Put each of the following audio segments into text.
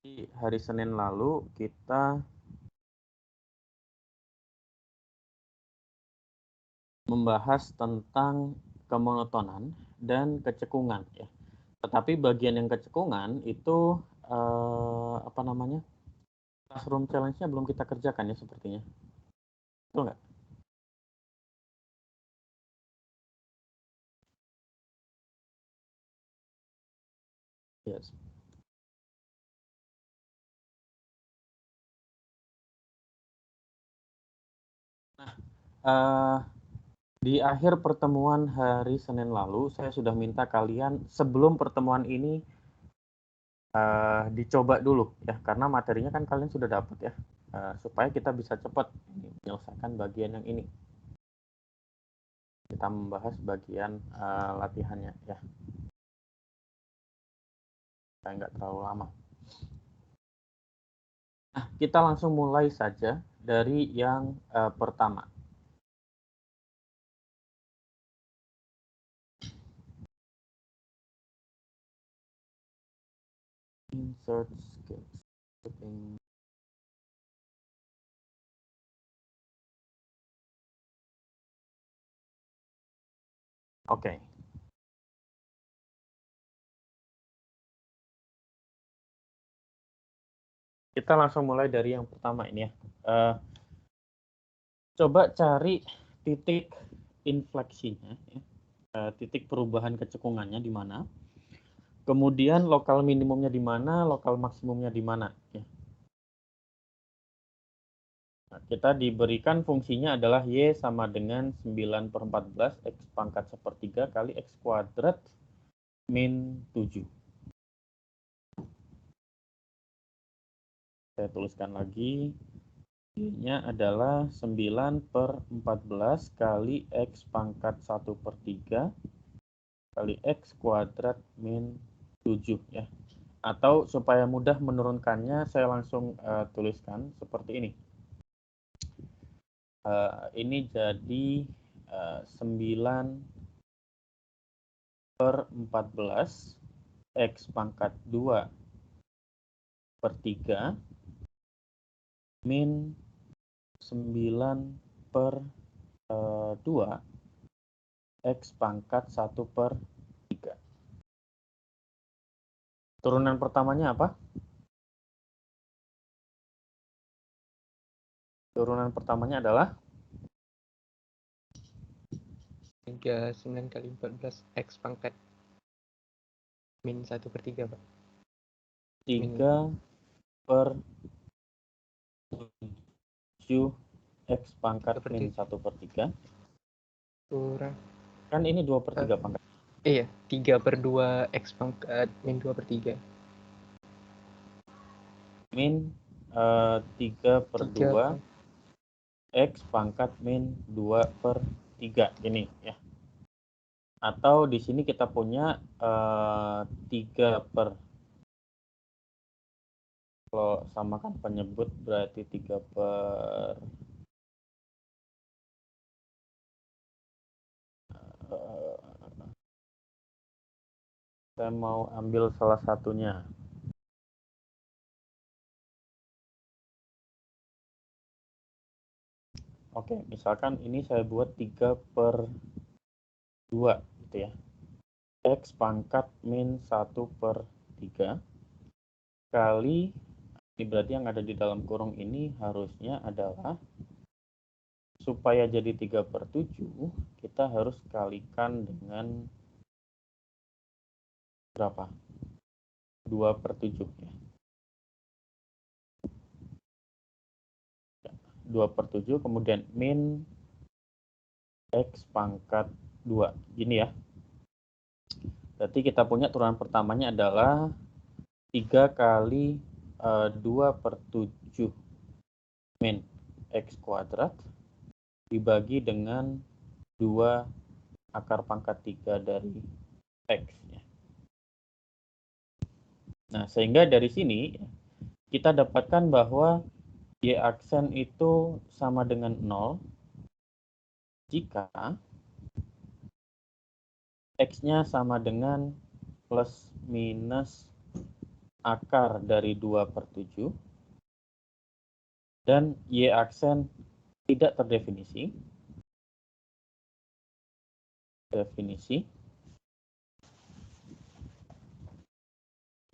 Di hari Senin lalu kita membahas tentang kemonotonan dan kecekungan ya. Tetapi bagian yang kecekungan itu apa namanya? Classroom challenge-nya belum kita kerjakan ya sepertinya. Betul nggak? Yes. Nah, di akhir pertemuan hari Senin lalu, saya sudah minta kalian sebelum pertemuan ini dicoba dulu ya, karena materinya kan kalian sudah dapat ya, supaya kita bisa cepat menyelesaikan bagian yang ini. Kita membahas bagian latihannya ya, supaya nggak terlalu lama. Nah, kita langsung mulai saja dari yang pertama. Insert skills. Oke. Kita langsung mulai dari yang pertama ini ya. Coba cari titik infleksinya, ya. Titik perubahan kecekungannya di mana. Kemudian lokal minimumnya di mana, lokal maksimumnya di mana. Ya. Nah, kita diberikan fungsinya adalah Y sama dengan 9/14 X pangkat 1/3 kali X kuadrat min 7. Saya tuliskan lagi. Y-nya adalah 9/14 kali X pangkat 1/3 kali X kuadrat min 7 ya. Atau supaya mudah menurunkannya, saya langsung tuliskan seperti ini. Ini jadi 9/14 X pangkat 2/3 min 9/2 X pangkat 1/3. Turunan pertamanya apa? Turunan pertamanya adalah 39 kali 14 X pangkat min 1/3, Pak. 3/7 X pangkat min 1/3. Kurang. Kan ini 2/3 pangkat. Iya, 3/2 X pangkat min 2/3. Min 3/2 X pangkat min 2/3 ini ya. Atau di sini kita punya 3 per, kalau samakan penyebut berarti 3 per saya mau ambil salah satunya. Oke, misalkan ini saya buat 3/2 gitu ya. X pangkat min 1/3 kali, ini berarti yang ada di dalam kurung ini harusnya adalah, supaya jadi 3/7 kita harus kalikan dengan berapa? 2/7 ya. 2/7 kemudian min X pangkat 2. Gini ya. Berarti kita punya turunan pertamanya adalah 3 kali 2/7 min X kuadrat dibagi dengan 2 akar pangkat 3 dari X. Nah, sehingga dari sini kita dapatkan bahwa Y aksen itu sama dengan 0 jika X-nya sama dengan plus minus akar dari 2/7 dan Y aksen tidak terdefinisi. Definisi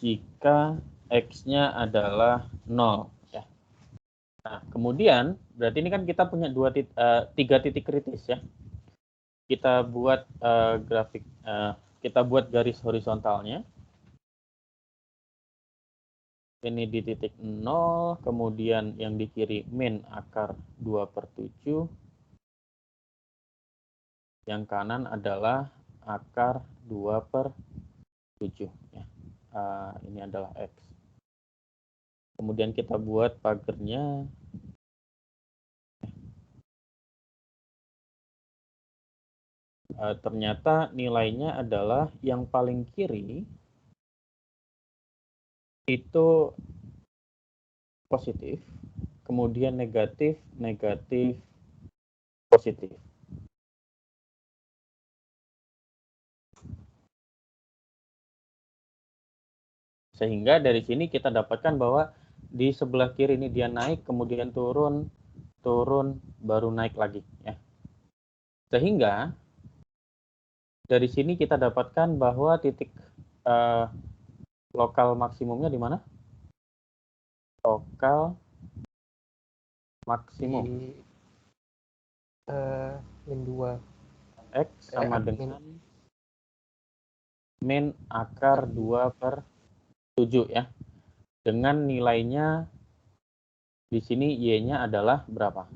jika X-nya adalah 0. Ya. Nah, kemudian berarti ini kan kita punya 3 titik kritis ya. Kita buat grafik, kita buat garis horizontalnya. Ini di titik 0, kemudian yang di kiri min akar 2/7. Yang kanan adalah akar 2/7. Ya. Ini adalah X. Kemudian kita buat pagernya. Ternyata nilainya adalah yang paling kiri itu positif, kemudian negatif, negatif, positif. Sehingga dari sini kita dapatkan bahwa di sebelah kiri ini dia naik, kemudian turun, turun, baru naik lagi. Ya. Sehingga dari sini kita dapatkan bahwa titik lokal maksimumnya di mana? Lokal maksimum. Di min 2. X sama dengan min akar 2/7 ya. Dengan nilainya di sini Y-nya adalah berapa?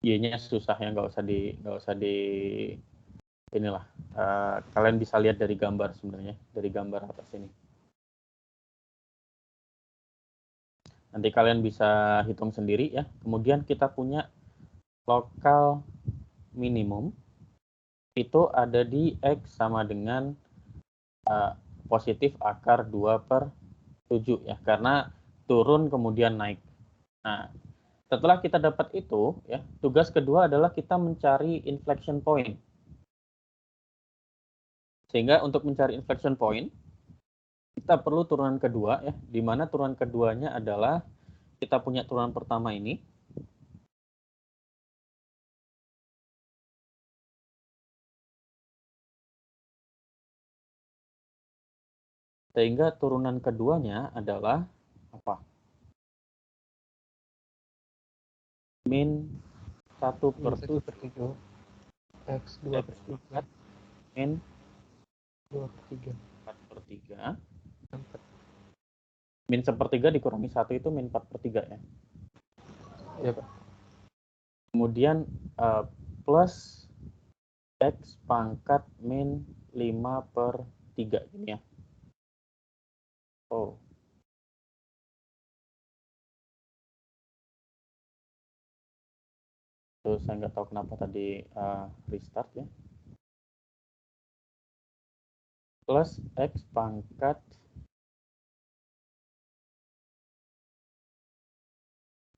Y-nya susah ya, nggak usah di inilah. Kalian bisa lihat dari gambar sebenarnya, dari gambar atas ini. Nanti kalian bisa hitung sendiri ya. Kemudian kita punya lokal minimum itu ada di X sama dengan positif akar 2/7 ya, karena turun kemudian naik. Nah, setelah kita dapat itu ya, tugas kedua adalah kita mencari inflection point. Sehingga untuk mencari inflection point kita perlu turunan kedua ya, di mana turunan keduanya adalah kita punya turunan pertama ini. Sehingga turunan keduanya adalah apa? Min 1/7 X 2/3 min 2/3 4/3. Min 1/3 dikurangi 1 itu min 4/3 ya. Ya, Pak. Kemudian plus X pangkat min 5/3 ini ya. Oh. Terus saya nggak tahu kenapa tadi restart ya. Plus X pangkat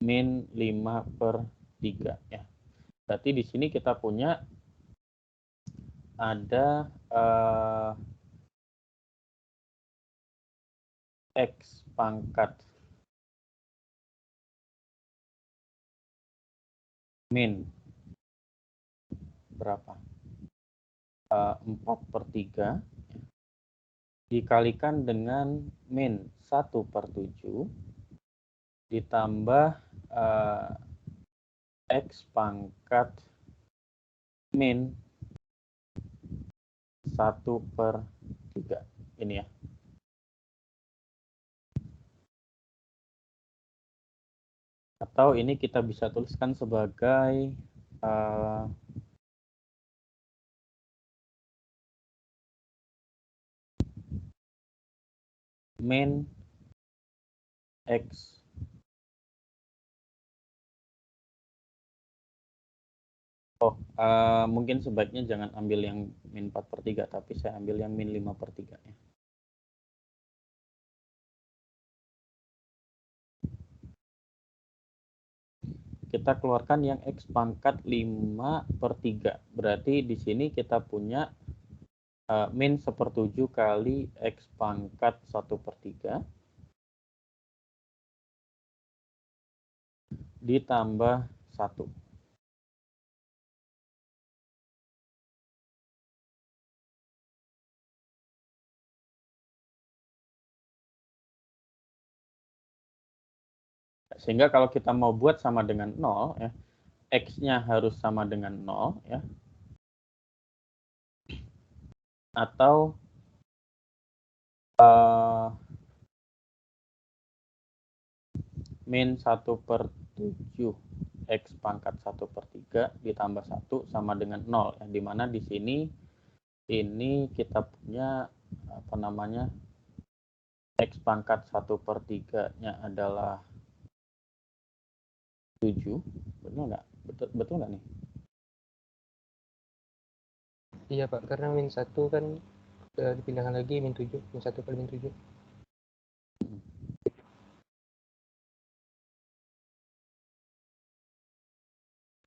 min 5/3 ya. Berarti di sini kita punya ada X pangkat min berapa? 4/3 dikalikan dengan min 1/7 ditambah X pangkat min 1/3 ini ya. Atau ini kita bisa tuliskan sebagai min X mungkin sebaiknya jangan ambil yang min 4/3, tapi saya ambil yang min 5/3 ya. kita keluarkan yang X pangkat 5 per 3. Berarti di sini kita punya min 1/7 kali X pangkat 1 per 3 ditambah 1. Sehingga kalau kita mau buat sama dengan 0, ya, X-nya harus sama dengan 0, ya. Atau min 1/7 X pangkat 1 per 3 ditambah 1 sama dengan 0. Ya, dimana di sini ini kita punya apa namanya, X pangkat 1 per 3-nya adalah 7. Betul nggak? Betul nggak nih? Iya Pak, karena min 1 kan dipindahkan lagi min 7, min 1 kali min 7.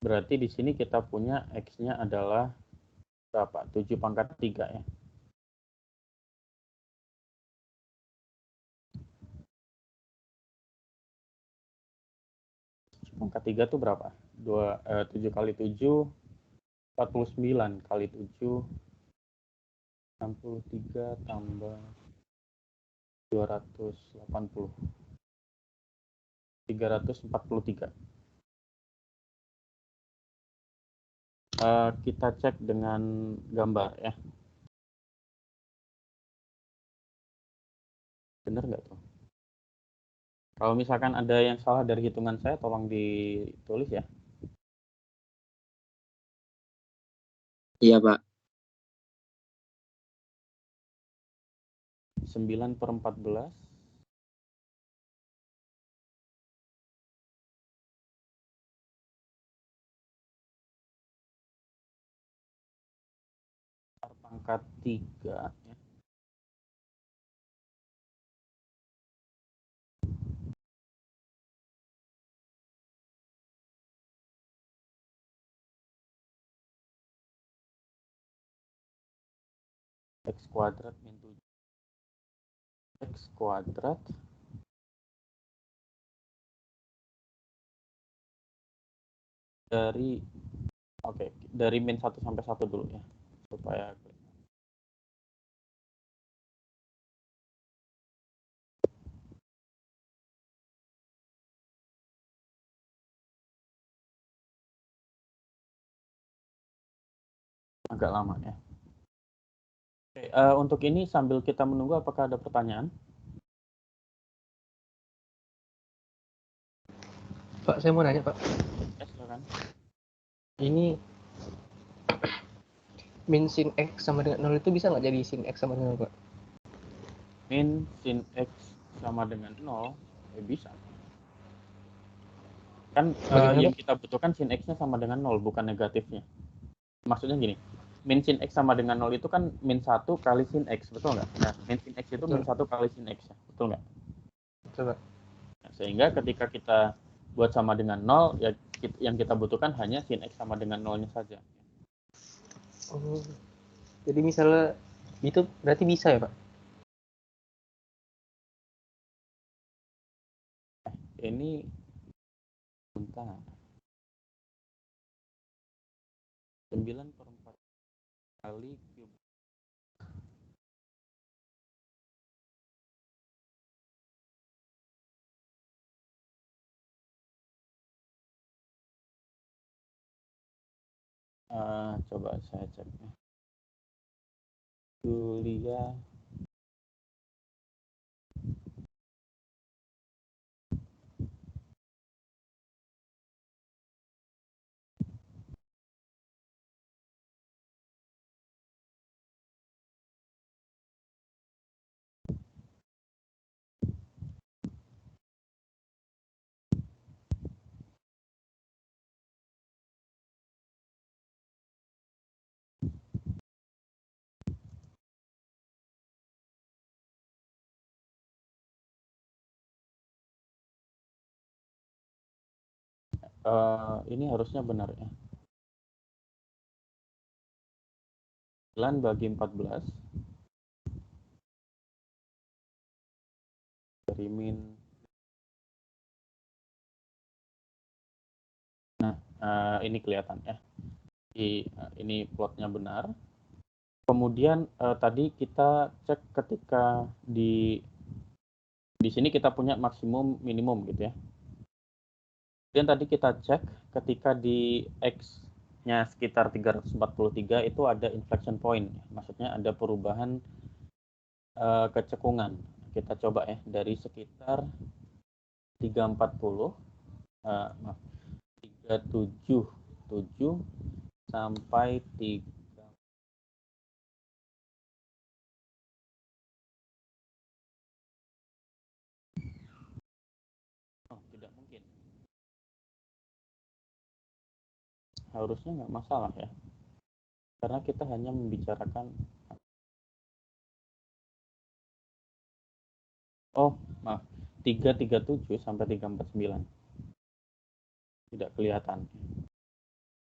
Berarti di sini kita punya X-nya adalah berapa? 7 pangkat 3 ya. Pangkat 3 itu berapa? 7 kali 7, 49 kali 7, 63 tambah 280. 343. Kita cek dengan gambar ya. Benar nggak tuh? Kalau misalkan ada yang salah dari hitungan saya, tolong ditulis ya. Iya, Pak. 9/14 pangkat 3 ya. X kuadrat min 7 X kuadrat dari dari min 1 sampai 1 dulu ya, supaya agak lama ya. Oke, untuk ini sambil kita menunggu, apakah ada pertanyaan? Pak, saya mau nanya Pak. Ya, silakan. Ini min sin X sama dengan 0 itu bisa nggak jadi sin X sama dengan 0 Pak? Min sin X sama dengan 0, bisa. Kan yang kita butuhkan sin X-nya sama dengan 0, bukan negatifnya. Maksudnya gini, min sin X sama dengan 0 itu kan min 1 kali sin X, betul nggak? Nah, min sin X itu Betul. min 1 kali sin X, betul nggak? Betul Pak. Nah, sehingga ketika kita buat sama dengan 0, ya yang kita butuhkan hanya sin X sama dengan 0-nya saja. Oh, jadi misalnya itu berarti bisa ya Pak? Ini bentar. 9/4 kali cube. Coba saya cek. Julia Ini harusnya benar ya. 9 bagi 14 dari min. Nah, ini kelihatan ya. Ini plotnya benar. Kemudian tadi kita cek ketika di sini kita punya maksimum minimum gitu ya. Kemudian tadi kita cek ketika di X-nya sekitar 343 itu ada inflection point. Maksudnya ada perubahan kecekungan. Kita coba ya dari sekitar 340 maaf 377 sampai 3 tidak mungkin. Harusnya nggak masalah ya. Karena kita hanya membicarakan maaf 337 sampai 349. Tidak kelihatan.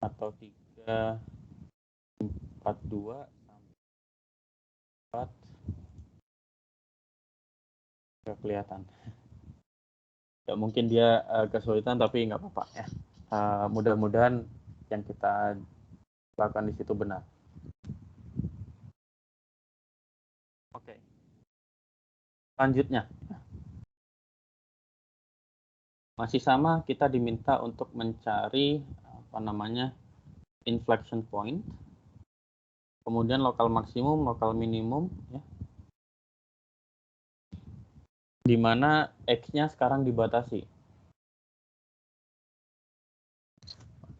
Atau 342 sampai 4 nggak kelihatan. Nggak mungkin dia kesulitan, tapi nggak apa-apa ya. Mudah-mudahan yang kita lakukan di situ benar. Oke. Selanjutnya, masih sama, kita diminta untuk mencari inflection point, kemudian lokal maksimum, lokal minimum, ya, di mana X-nya sekarang dibatasi.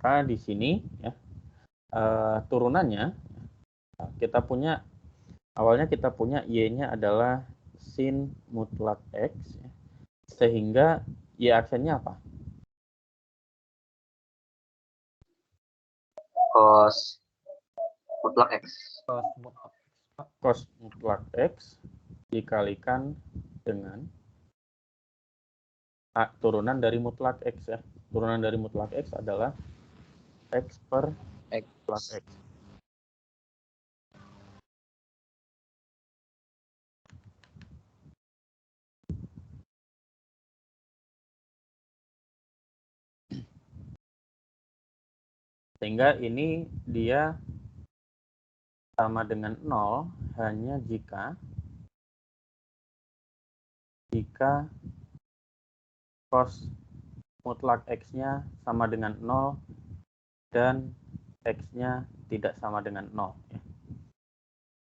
Maka di sini ya turunannya kita punya awalnya kita punya Y-nya adalah sin mutlak X, ya, sehingga Y aksennya apa? Cos mutlak X. Cos mutlak X dikalikan dengan turunan dari mutlak X ya. Turunan dari mutlak X adalah X per X plus X. Sehingga ini dia sama dengan 0 hanya jika cos mutlak X-nya sama dengan 0 dan X-nya tidak sama dengan 0.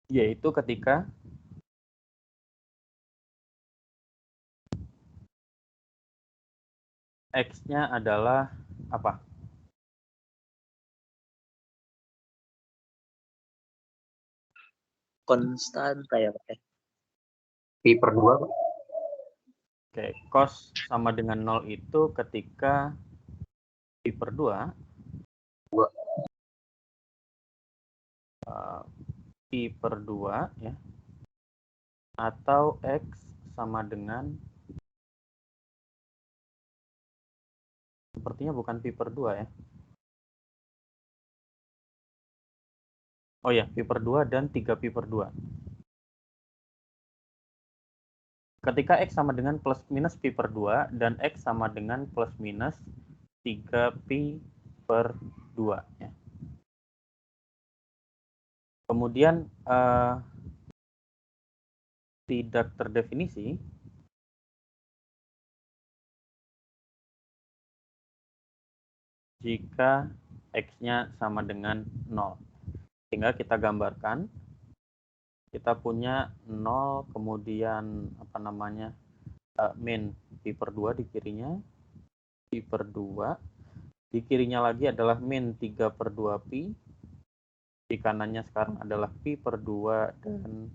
Yaitu ketika X-nya adalah apa? Konstan ya Pak. Pi per 2 Pak. Oke, cos sama dengan 0 itu ketika Pi per 2 Pi per 2 ya, atau X sama dengan, sepertinya bukan Pi per 2 ya. Oh ya, Pi per 2 dan 3 Pi per 2. Ketika X sama dengan plus minus Pi per 2 dan X sama dengan plus minus 3 Pi per 2 ya. Kemudian tidak terdefinisi jika X-nya sama dengan 0. Sehingga kita gambarkan, kita punya 0, kemudian min Pi per 2 di kirinya, Pi per 2, di kirinya lagi adalah min 3 per 2 Pi, di kanannya sekarang adalah Pi per 2 dan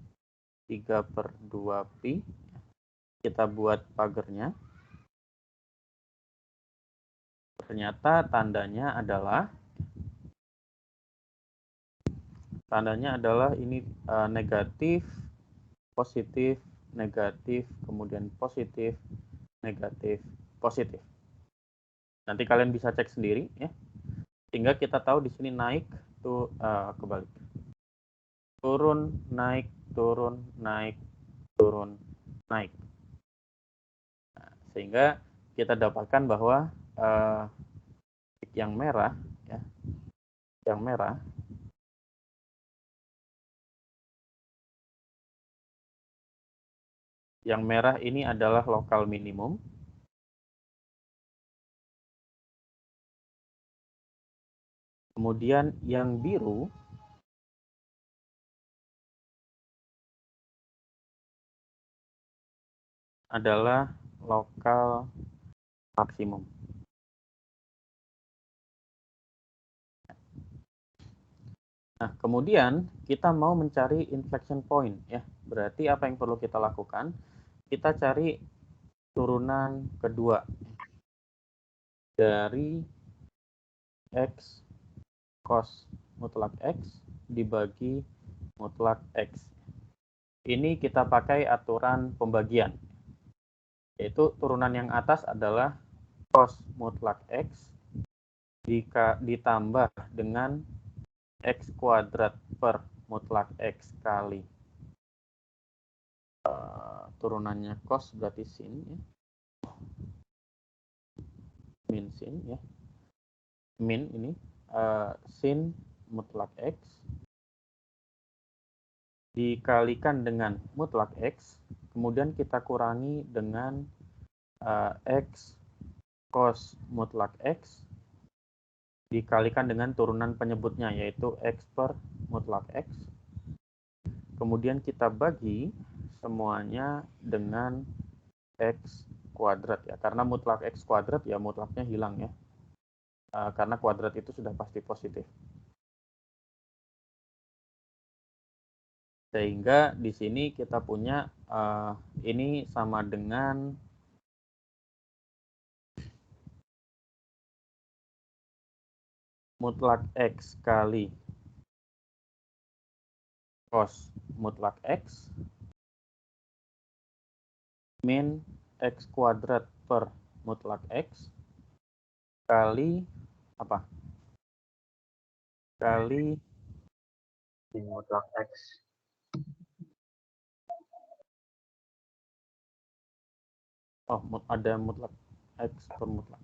3 per 2 Pi. Kita buat pagernya. Ternyata tandanya adalah ini negatif, positif, negatif, kemudian positif, negatif, positif. Nanti kalian bisa cek sendiri ya. Sehingga kita tahu di sini naik tuh kebalik. Turun, naik, turun, naik, turun, naik. Nah, sehingga kita dapatkan bahwa yang merah ya, yang merah ini adalah lokal minimum. Kemudian yang biru adalah lokal maksimum. Nah, kemudian kita mau mencari inflection point ya. Berarti apa yang perlu kita lakukan? Kita cari turunan kedua dari X cos mutlak X dibagi mutlak X. Ini kita pakai aturan pembagian. Yaitu turunan yang atas adalah cos mutlak X ditambah dengan X kuadrat per mutlak X kali turunannya cos berarti sin ya. Min sin ya. Min ini sin mutlak X dikalikan dengan mutlak X, kemudian kita kurangi dengan X cos mutlak X dikalikan dengan turunan penyebutnya yaitu X per mutlak X. Kemudian kita bagi semuanya dengan X kuadrat ya, karena mutlak X kuadrat ya mutlaknya hilang ya, karena kuadrat itu sudah pasti positif. Sehingga di sini kita punya ini sama dengan mutlak X kali cos mutlak X min X kuadrat per mutlak X kali apa? Kali Sin mutlak X. Oh, ada mutlak X per mutlak.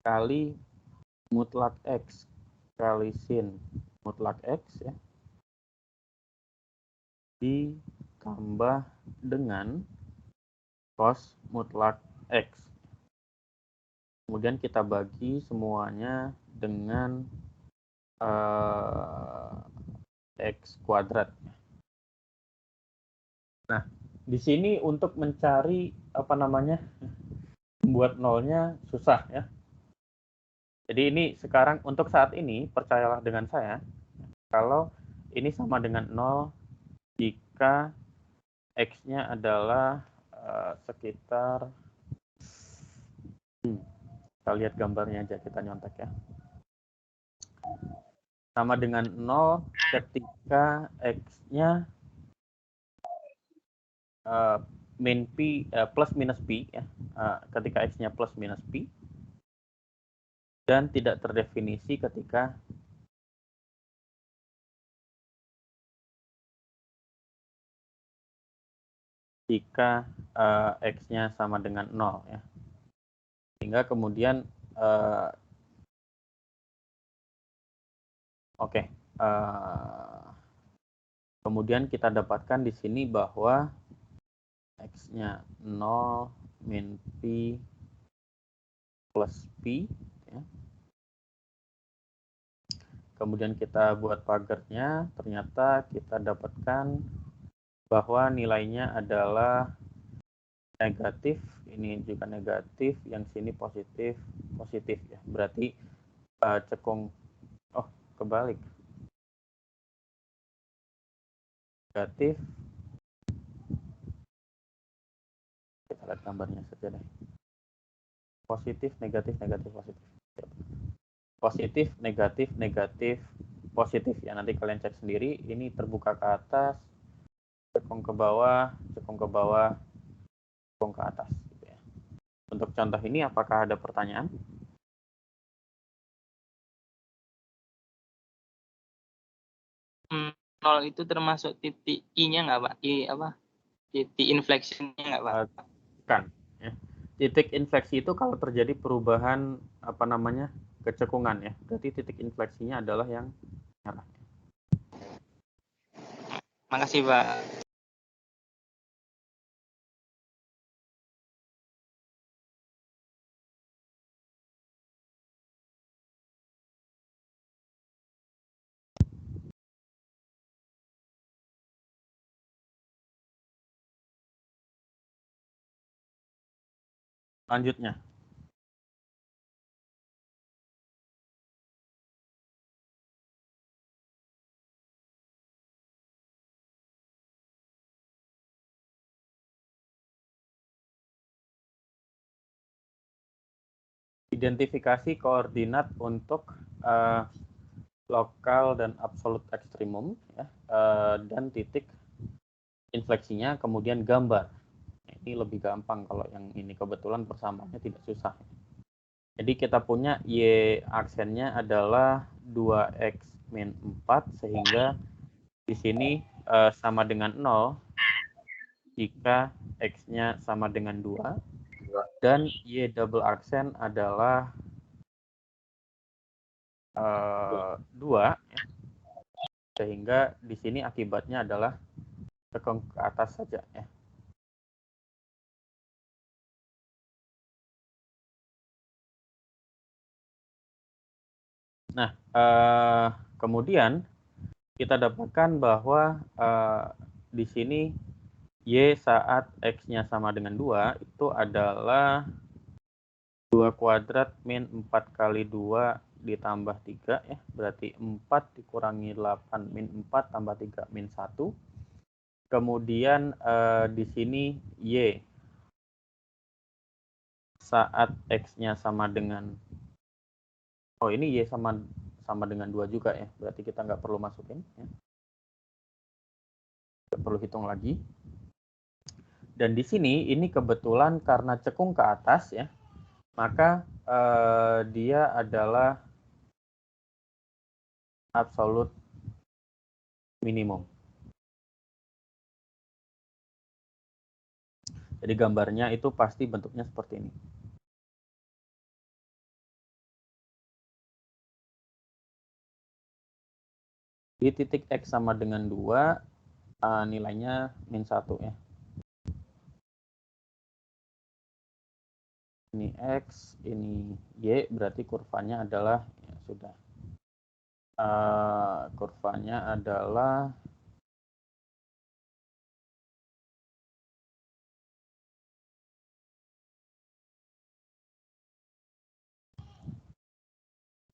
Kali mutlak X kali sin mutlak X ya. Ditambah dengan cos mutlak X. Kemudian kita bagi semuanya dengan X kuadrat. Nah, di sini untuk mencari apa namanya, membuat nolnya susah ya. Jadi ini sekarang untuk saat ini percayalah dengan saya, kalau ini sama dengan 0 jika X-nya adalah sekitar kita lihat gambarnya aja, kita nyontek ya. Sama dengan 0 ketika X-nya min P plus minus P ya. Ketika X-nya plus minus P dan tidak terdefinisi ketika X-nya sama dengan 0 ya. Sehingga kemudian kemudian kita dapatkan di sini bahwa X-nya 0 min P plus P ya. Kemudian kita buat pagarnya, ternyata kita dapatkan bahwa nilainya adalah negatif, ini juga negatif, yang sini positif, positif ya. Berarti cekung, oh kebalik, negatif, kita lihat gambarnya saja deh. Positif, negatif, negatif, positif. Positif, negatif, negatif, positif ya. Nanti kalian cek sendiri. Ini terbuka ke atas, cekung ke bawah, cekung ke bawah, cekung ke atas. Gitu ya. Untuk contoh ini, apakah ada pertanyaan? 0 itu termasuk titik I-nya nggak, Pak? Titik infleksinya nggak, Pak? Kan. Ya. Titik infleksi itu kalau terjadi perubahan kecekungan ya. Berarti titik infleksinya adalah yang merah. Makasih, Pak. Selanjutnya. Identifikasi koordinat untuk lokal dan absolut ekstrimum ya, dan titik infleksinya, kemudian gambar. Ini lebih gampang kalau yang ini kebetulan persamaannya tidak susah. Jadi kita punya Y aksennya adalah 2X min 4, sehingga di sini sama dengan 0 jika X-nya sama dengan 2. Dan Y double aksen adalah 2, ya. Sehingga di sini akibatnya adalah cekung ke atas saja. Ya. Nah, kemudian kita dapatkan bahwa di sini Y saat X-nya sama dengan 2 itu adalah 2 kuadrat min 4 kali 2 ditambah 3 ya. Berarti 4 dikurangi 8 min 4 tambah 3 min 1. Kemudian di sini Y saat X-nya sama dengan, oh ini Y sama dengan 2 juga ya. Berarti kita nggak perlu masukin ya. Nggak perlu hitung lagi. Dan di sini ini kebetulan karena cekung ke atas ya, maka dia adalah absolut minimum. Jadi gambarnya itu pasti bentuknya seperti ini. Di titik X sama dengan 2, nilainya min 1 ya. Ini X, ini Y, berarti kurvanya adalah, ya sudah. Kurvanya adalah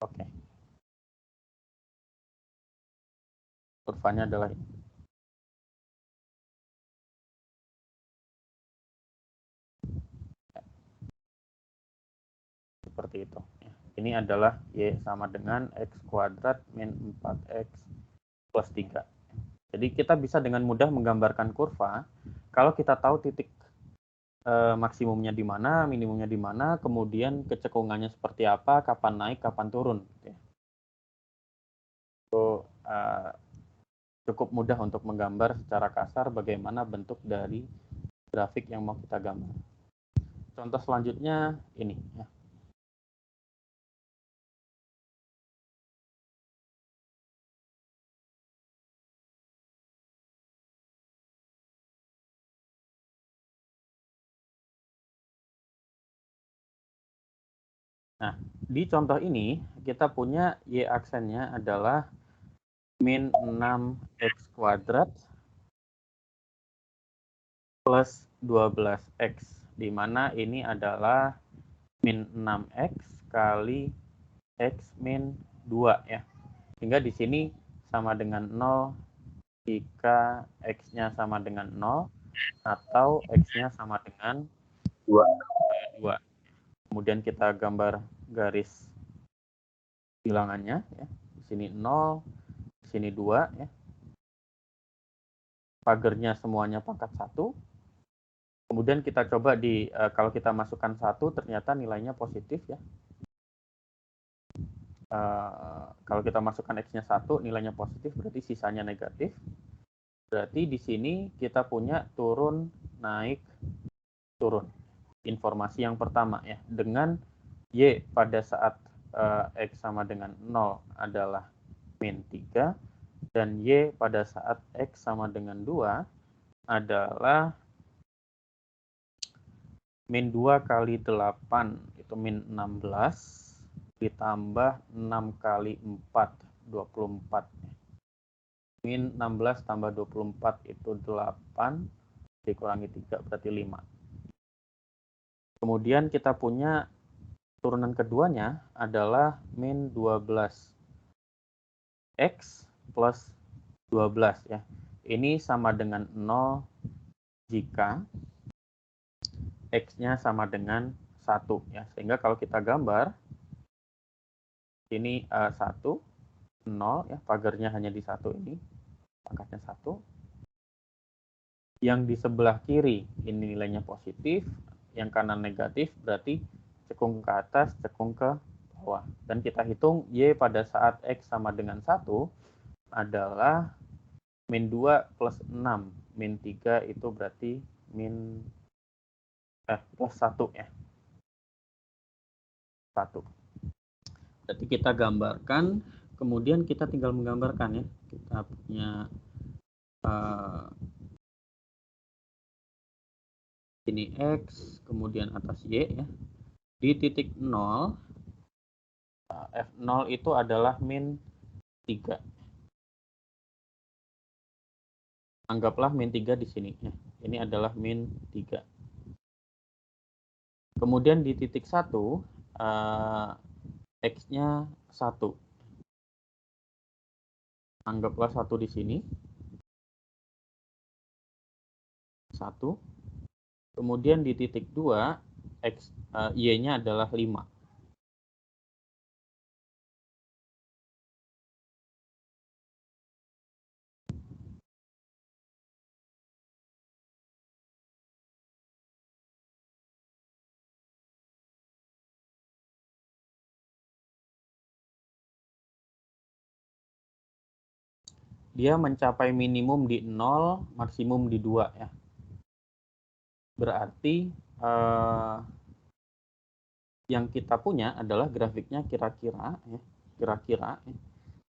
oke. Kurvanya adalah ini. Seperti itu. Ini adalah Y sama dengan X kuadrat min 4X plus 3. Jadi kita bisa dengan mudah menggambarkan kurva kalau kita tahu titik maksimumnya di mana, minimumnya di mana, kemudian kecekungannya seperti apa, kapan naik, kapan turun. Itu cukup mudah untuk menggambar secara kasar bagaimana bentuk dari grafik yang mau kita gambar. Contoh selanjutnya ini ya. Nah, di contoh ini kita punya Y aksennya adalah min 6X kuadrat plus 12X, di mana ini adalah min 6X kali X min 2 ya. Sehingga di sini sama dengan 0 jika X-nya sama dengan 0 atau X-nya sama dengan 2. Kemudian kita gambar garis bilangannya ya. Di sini 0, di sini 2 ya. Pagernya semuanya pangkat 1. Kemudian kita coba kalau kita masukkan 1 ternyata nilainya positif ya. kalau kita masukkan X-nya 1, nilainya positif, berarti sisanya negatif. Berarti di sini kita punya turun, naik, turun. Informasi yang pertama ya, dengan Y pada saat X sama dengan 0 adalah min 3, dan Y pada saat X sama dengan 2 adalah min 2 kali 8, itu min 16, ditambah 6 kali 4, 24. Min 16 tambah 24 itu 8, dikurangi 3 berarti 5. Kemudian kita punya turunan keduanya adalah min 12. X plus 12 ya. Ini sama dengan 0 jika X-nya sama dengan 1 ya. Sehingga kalau kita gambar, ini 1, 0 ya, pagarnya hanya di 1 ini, pangkatnya 1. Yang di sebelah kiri ini nilainya positif, yang kanan negatif, berarti cekung ke atas, cekung ke bawah. Dan kita hitung Y pada saat X sama dengan 1 adalah min 2 plus 6. Min 3 itu berarti plus 1 ya. 1. Berarti kita gambarkan, kemudian kita tinggal menggambarkan ya. Kita punya ini X, kemudian atas Y ya. Di titik 0, F0 itu adalah min 3. Anggaplah min 3 di sini ya. Ini adalah min 3. Kemudian di titik 1, X-nya 1. Anggaplah 1 di sini. 1. Kemudian di titik 2, Y-nya adalah 5. Dia mencapai minimum di 0, maksimum di 2 ya. Berarti yang kita punya adalah grafiknya kira-kira ya. Kira-kira ya.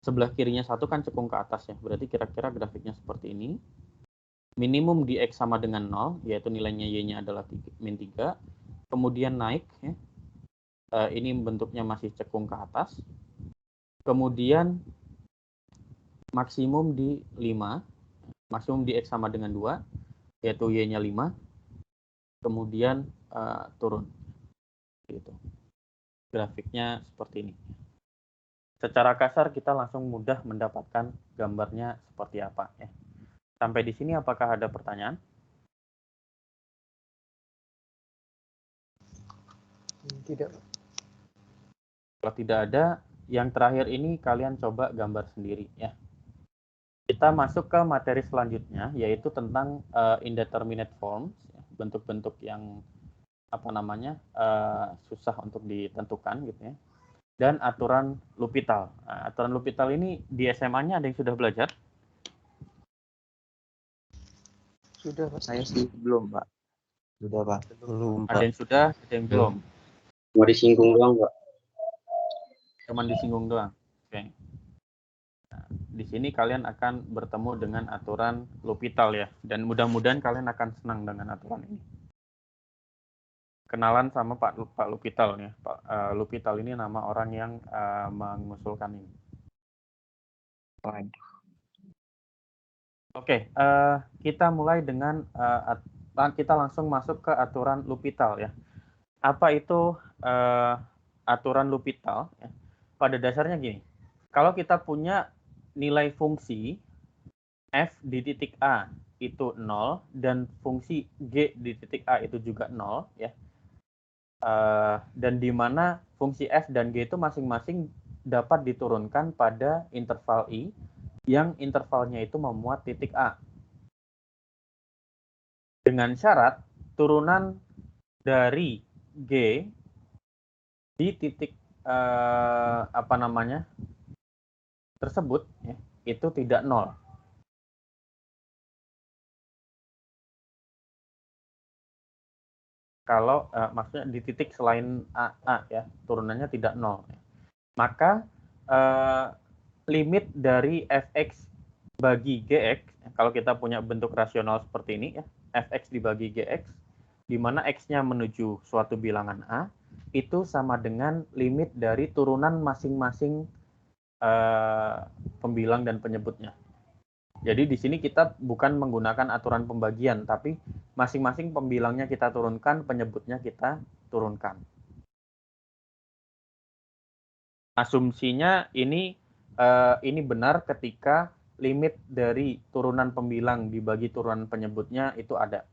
Sebelah kirinya 1 kan cekung ke atas ya. Berarti kira-kira grafiknya seperti ini. Minimum di X sama dengan 0, yaitu nilainya Y-nya adalah min 3. Kemudian naik ya. Ini bentuknya masih cekung ke atas. Kemudian maksimum di 5, maksimum di X sama dengan 2, yaitu Y-nya 5, kemudian turun. Gitu. Grafiknya seperti ini. Secara kasar kita langsung mudah mendapatkan gambarnya seperti apa. Ya. Sampai di sini apakah ada pertanyaan? Tidak. Kalau tidak ada, yang terakhir ini kalian coba gambar sendiri ya. Kita masuk ke materi selanjutnya, yaitu tentang indeterminate forms, bentuk-bentuk yang susah untuk ditentukan gitu ya. Dan aturan L'Hopital. Nah, aturan L'Hopital ini di SMA-nya ada yang sudah belajar? Sudah, Pak. Saya sih belum, Pak. Sudah, Pak. Belum, Ada yang sudah, ada yang belum. Mau disinggung doang, Pak. Cuman disinggung doang. Oke. Nah, di sini kalian akan bertemu dengan aturan L'Hopital ya, dan mudah-mudahan kalian akan senang dengan aturan ini. Kenalan sama Pak L'Hopital ya. Pak L'Hopital ini nama orang yang mengusulkan ini. Oke, kita mulai dengan kita langsung masuk ke aturan L'Hopital ya. Apa itu aturan L'Hopital? Ya? Pada dasarnya gini, kalau kita punya nilai fungsi f di titik A itu 0 dan fungsi g di titik A itu juga 0 ya. Dan di mana fungsi f dan g itu masing-masing dapat diturunkan pada interval i yang intervalnya itu memuat titik A. Dengan syarat turunan dari g di titik apa namanya tersebut ya, itu tidak nol. Kalau maksudnya di titik selain A ya, turunannya tidak nol. Maka limit dari fx bagi gx, kalau kita punya bentuk rasional seperti ini ya, fx dibagi gx, di mana x-nya menuju suatu bilangan A, itu sama dengan limit dari turunan masing-masing pembilang dan penyebutnya. Jadi di sini kita bukan menggunakan aturan pembagian, tapi masing-masing pembilangnya kita turunkan, penyebutnya kita turunkan. Asumsinya ini benar ketika limit dari turunan pembilang dibagi turunan penyebutnya itu ada.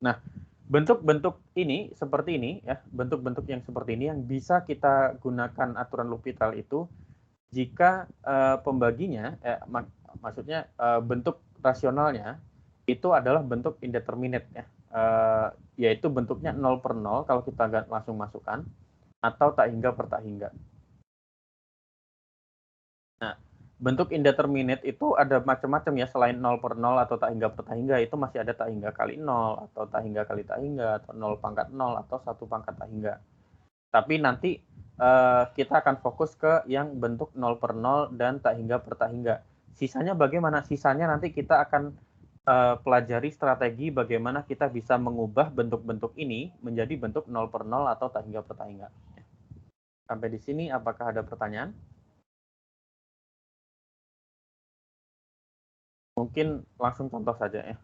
Nah, bentuk-bentuk ini seperti ini ya, bentuk-bentuk yang seperti ini yang bisa kita gunakan aturan L'Hopital itu jika pembaginya, maksudnya bentuk rasionalnya itu adalah bentuk indeterminate ya, yaitu bentuknya 0 per 0 kalau kita langsung masukkan, atau tak hingga per tak hingga. Nah, bentuk indeterminate itu ada macam-macam ya, selain 0 per 0 atau tak hingga per tak hingga, itu masih ada tak hingga kali 0, atau tak hingga kali tak hingga, atau 0 pangkat 0, atau 1 pangkat tak hingga. Tapi nanti kita akan fokus ke yang bentuk 0 per 0 dan tak hingga per tak hingga. Sisanya bagaimana? Sisanya nanti kita akan pelajari strategi bagaimana kita bisa mengubah bentuk-bentuk ini menjadi bentuk 0 per 0 atau tak hingga per tak hingga. Sampai di sini apakah ada pertanyaan? Mungkin langsung contoh saja ya.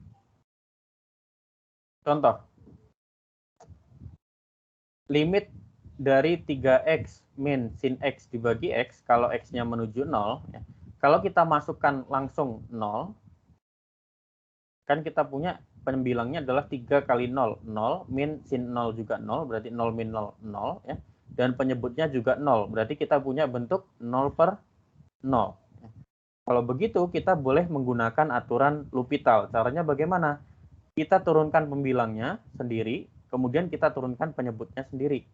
Contoh. Limit dari 3x min sin x dibagi x, kalau x-nya menuju 0, ya. Kalau kita masukkan langsung 0, kan kita punya pembilangnya adalah 3 kali 0, 0, min sin 0 juga 0, berarti 0 min 0, 0, ya. Dan penyebutnya juga 0, berarti kita punya bentuk 0 per 0. Kalau begitu, kita boleh menggunakan aturan L'Hopital. Caranya bagaimana? Kita turunkan pembilangnya sendiri, kemudian kita turunkan penyebutnya sendiri.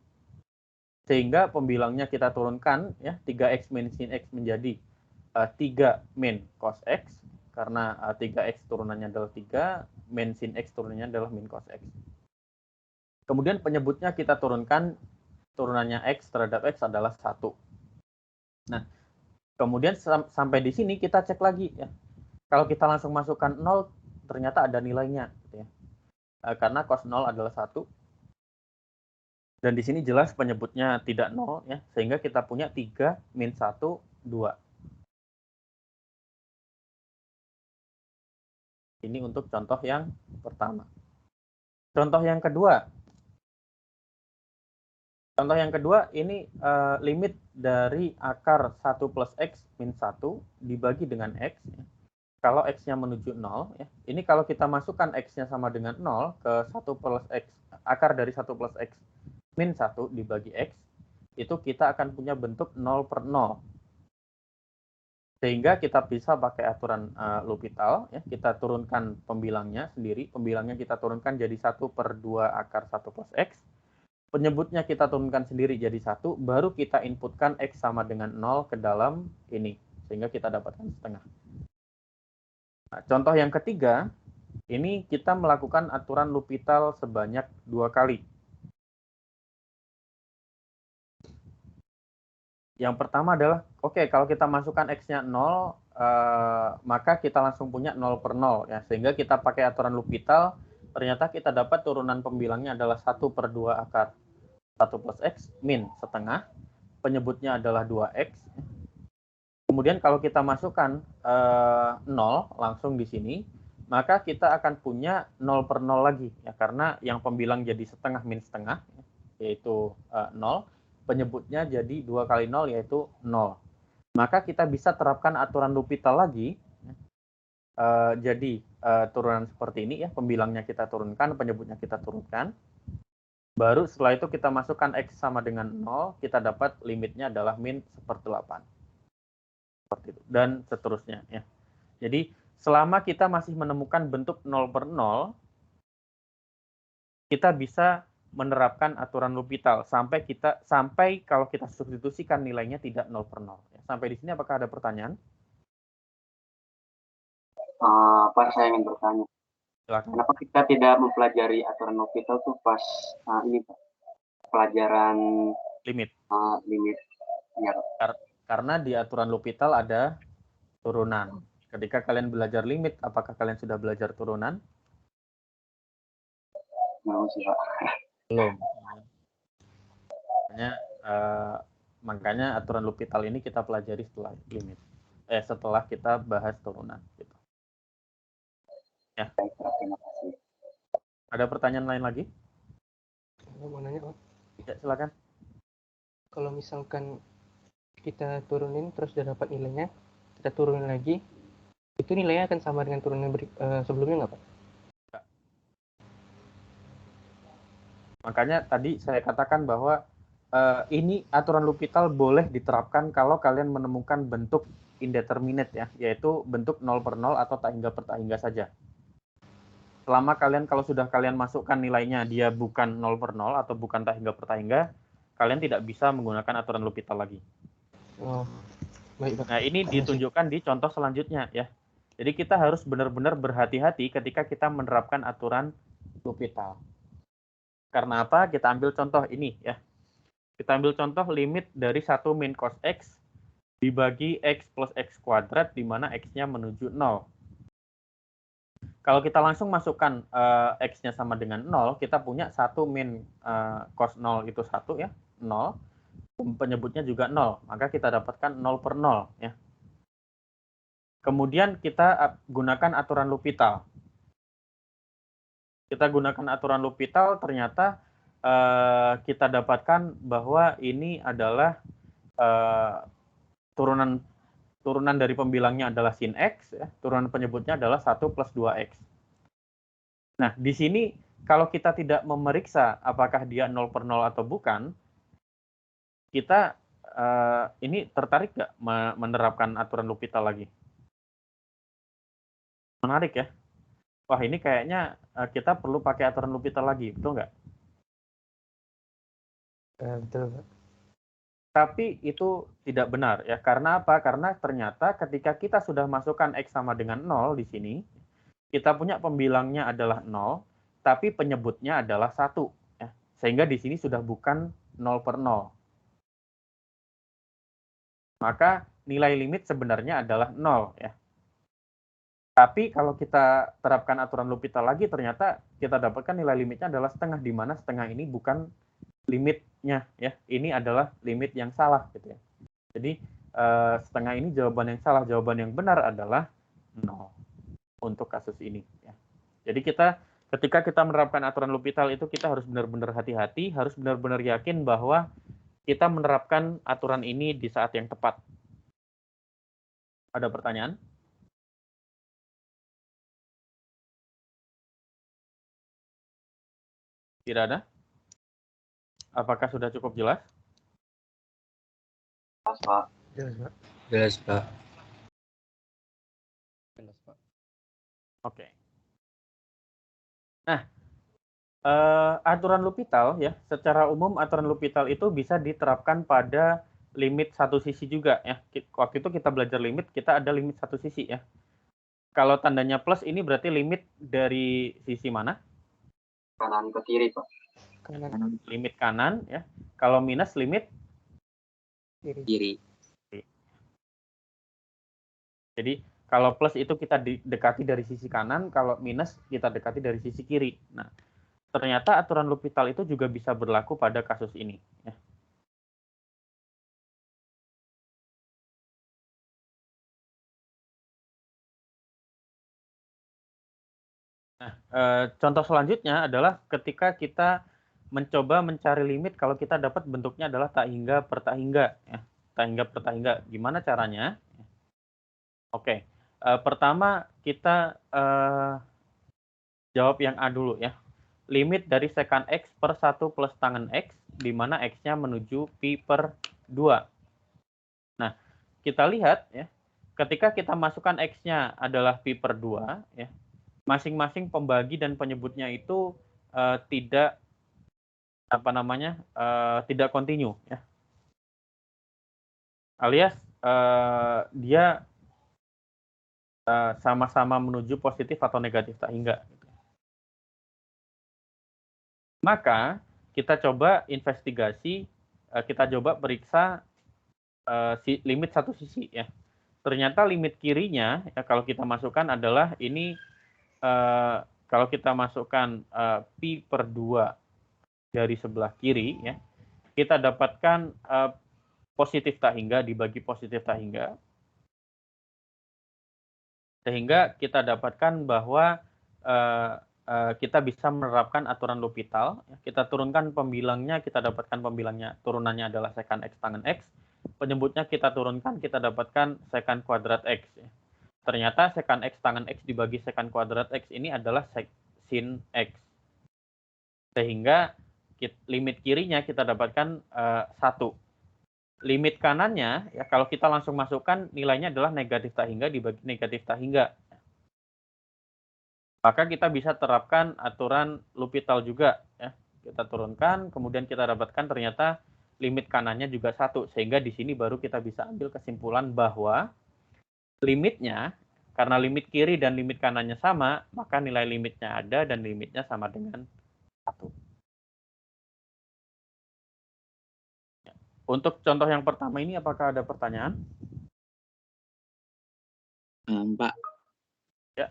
Sehingga pembilangnya kita turunkan, ya, 3x min sin x menjadi 3 min cos x, karena 3x turunannya adalah 3, min sin x turunannya adalah min cos x. Kemudian penyebutnya kita turunkan, turunannya x terhadap x adalah 1. Nah, kemudian sampai di sini kita cek lagi ya. Kalau kita langsung masukkan 0, ternyata ada nilainya gitu ya. Karena cos 0 adalah 1. Dan di sini jelas penyebutnya tidak 0 ya, sehingga kita punya 3 min 1 2. Ini untuk contoh yang pertama. Contoh yang kedua. Contoh yang kedua, ini limit dari akar 1 plus x min 1 dibagi dengan x. Ya. Kalau x-nya menuju 0, ya. Ini kalau kita masukkan x-nya sama dengan 0 ke 1 plus x, akar dari 1 plus x min 1 dibagi x, itu kita akan punya bentuk 0 per 0. Sehingga kita bisa pakai aturan L'Hopital, ya. Kita turunkan pembilangnya sendiri, pembilangnya kita turunkan jadi 1 per 2 akar 1 plus x, penyebutnya kita turunkan sendiri jadi 1, baru kita inputkan x sama dengan 0 ke dalam ini, sehingga kita dapatkan setengah. Nah, contoh yang ketiga, ini kita melakukan aturan L'Hopital sebanyak 2 kali. Yang pertama adalah, oke, kalau kita masukkan x-nya 0, maka kita langsung punya 0 per 0, ya, sehingga kita pakai aturan L'Hopital, ternyata kita dapat turunan pembilangnya adalah 1 per 2 akar 1 plus x min setengah, penyebutnya adalah 2x. Kemudian kalau kita masukkan 0 langsung di sini, maka kita akan punya 0 per 0 lagi, ya, karena yang pembilang jadi setengah min setengah, yaitu 0, penyebutnya jadi 2 kali 0, yaitu 0. Maka kita bisa terapkan aturan L'Hopital lagi, jadi turunan seperti ini, ya, pembilangnya kita turunkan, penyebutnya kita turunkan. Baru setelah itu kita masukkan x sama dengan 0, kita dapat limitnya adalah min 1/8. Seperti itu. Dan seterusnya. Ya. Jadi selama kita masih menemukan bentuk 0 per 0, kita bisa menerapkan aturan L'Hopital sampai kalau kita substitusikan nilainya tidak 0 per 0. Sampai di sini apakah ada pertanyaan? Pak, saya ingin bertanya. Silakan. Kenapa kita tidak mempelajari aturan L'Hopital tuh pas ini Pak, pelajaran Limit. limit? Ya, Pak. Karena di aturan L'Hopital ada turunan. Ketika kalian belajar limit, apakah kalian sudah belajar turunan? Belum sih, Pak. Belum. Makanya aturan L'Hopital ini kita pelajari setelah limit. Setelah kita bahas turunan. Gitu. Ya. Terima kasih. Ada pertanyaan lain lagi? Mau nanya, Pak. Ya, silakan. Kalau misalkan kita turunin terus udah dapat nilainya, kita turunin lagi, itu nilainya akan sama dengan turunan sebelumnya nggak, Pak? Makanya tadi saya katakan bahwa ini aturan L'Hopital boleh diterapkan kalau kalian menemukan bentuk indeterminate ya, yaitu bentuk 0 per 0 atau tak hingga per tak hingga saja. Selama kalau sudah kalian masukkan nilainya dia bukan 0 per 0 atau bukan tak hingga per tak hingga, kalian tidak bisa menggunakan aturan L'Hopital lagi. Oh, baik, Pak. Nah, ini ditunjukkan di contoh selanjutnya ya. Jadi kita harus benar-benar berhati-hati ketika kita menerapkan aturan L'Hopital. Karena apa? Kita ambil contoh ini ya. Kita ambil contoh limit dari 1 min cos X dibagi X plus X kuadrat di mana X-nya menuju 0. Kalau kita langsung masukkan X-nya sama dengan 0, kita punya 1 min cos 0 itu 1 ya, 0. Penyebutnya juga 0, maka kita dapatkan 0 per 0 ya. Kemudian kita gunakan aturan L'Hopital. Kita gunakan aturan L'Hopital, ternyata kita dapatkan bahwa ini adalah turunan dari pembilangnya adalah sin X, ya. Turunan penyebutnya adalah 1 plus 2X. Nah, di sini kalau kita tidak memeriksa apakah dia 0 per 0 atau bukan, kita ini tertarik nggak menerapkan aturan L'Hopital lagi? Menarik ya? Wah, ini kayaknya kita perlu pakai aturan L'Hopital lagi, betul nggak? Betul, Pak. Tapi itu tidak benar ya. Karena apa? Karena ternyata ketika kita sudah masukkan X sama dengan 0 di sini, kita punya pembilangnya adalah 0, tapi penyebutnya adalah 1. Ya. Sehingga di sini sudah bukan 0 per 0. Maka nilai limit sebenarnya adalah 0 ya. Tapi kalau kita terapkan aturan L'Hopital lagi, ternyata kita dapatkan nilai limitnya adalah setengah, di mana setengah ini bukan limitnya ya. Ini adalah limit yang salah gitu ya. Jadi setengah ini jawaban yang salah. Jawaban yang benar adalah 0 untuk kasus ini ya. Jadi ketika kita menerapkan aturan L'Hopital itu kita harus benar-benar hati-hati, harus benar-benar yakin bahwa kita menerapkan aturan ini di saat yang tepat. Ada pertanyaan? Tidak ada? Apakah sudah cukup jelas? Jelas, Pak. Jelas, Pak. Jelas, Pak. Jelas, Pak. Oke. Nah, aturan L'Hopital ya, secara umum aturan L'Hopital itu bisa diterapkan pada limit satu sisi juga ya. Waktu itu kita belajar limit, kita ada limit satu sisi ya. Kalau tandanya plus ini berarti limit dari sisi mana? Kanan ke kiri, Pak. Kanan, Limit kanan ya. Kalau minus limit kiri. Kiri. Jadi kalau plus itu kita dekati dari sisi kanan, kalau minus kita dekati dari sisi kiri. Nah, ternyata aturan L'Hopital itu juga bisa berlaku pada kasus ini ya. Nah, contoh selanjutnya adalah ketika kita mencoba mencari limit kalau kita dapat bentuknya adalah tak hingga per tak hingga ya. Tak hingga per tak hingga. Gimana caranya? Oke. Pertama kita jawab yang A dulu ya. Limit dari sekan X per 1 plus tangen X di mana X-nya menuju pi per 2. Nah, kita lihat ya. Ketika kita masukkan X-nya adalah pi per 2 ya. Masing-masing pembagi dan penyebutnya itu tidak apa namanya, tidak kontinu ya. Alias dia sama-sama menuju positif atau negatif tak hingga. Maka kita coba investigasi, kita coba periksa limit satu sisi ya. Ternyata limit kirinya ya kalau kita masukkan adalah ini, kalau kita masukkan pi per 2 dari sebelah kiri ya, kita dapatkan positif tak hingga dibagi positif tak hingga. Sehingga kita dapatkan bahwa kita bisa menerapkan aturan L'Hopital. Kita turunkan pembilangnya, kita dapatkan pembilangnya, turunannya adalah secant X tangen X. Penyebutnya kita turunkan, kita dapatkan secant kuadrat X. Ternyata secant X tangen X dibagi secant kuadrat X ini adalah sin X. Sehingga limit kirinya kita dapatkan 1. Limit kanannya, ya kalau kita langsung masukkan nilainya adalah negatif tak hingga dibagi negatif tak hingga. Maka kita bisa terapkan aturan L'Hopital juga. Ya. Kita turunkan, kemudian kita dapatkan ternyata limit kanannya juga 1. Sehingga di sini baru kita bisa ambil kesimpulan bahwa limitnya, karena limit kiri dan limit kanannya sama, maka nilai limitnya ada dan limitnya sama dengan 1. Untuk contoh yang pertama ini, apakah ada pertanyaan? Pak. Ya.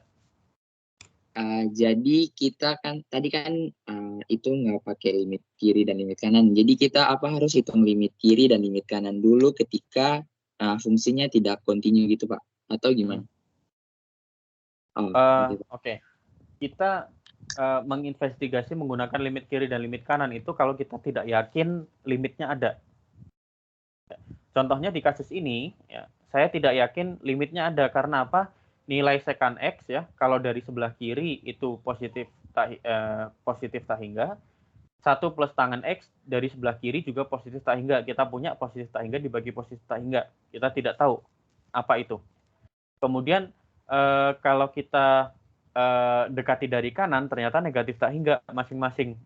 Jadi kita kan tadi kan itu nggak pakai limit kiri dan limit kanan. Jadi kita harus hitung limit kiri dan limit kanan dulu ketika fungsinya tidak kontinu gitu Pak? Atau gimana? Oke. Kita menginvestigasi menggunakan limit kiri dan limit kanan itu kalau kita tidak yakin limitnya ada. Contohnya di kasus ini, ya, saya tidak yakin limitnya ada karena apa? Nilai secant X ya, kalau dari sebelah kiri itu positif tak hingga, 1 plus tangen X dari sebelah kiri juga positif tak hingga. Kita punya positif tak hingga dibagi positif tak hingga. Kita tidak tahu apa itu. Kemudian kalau kita dekati dari kanan, ternyata negatif tak hingga masing-masing.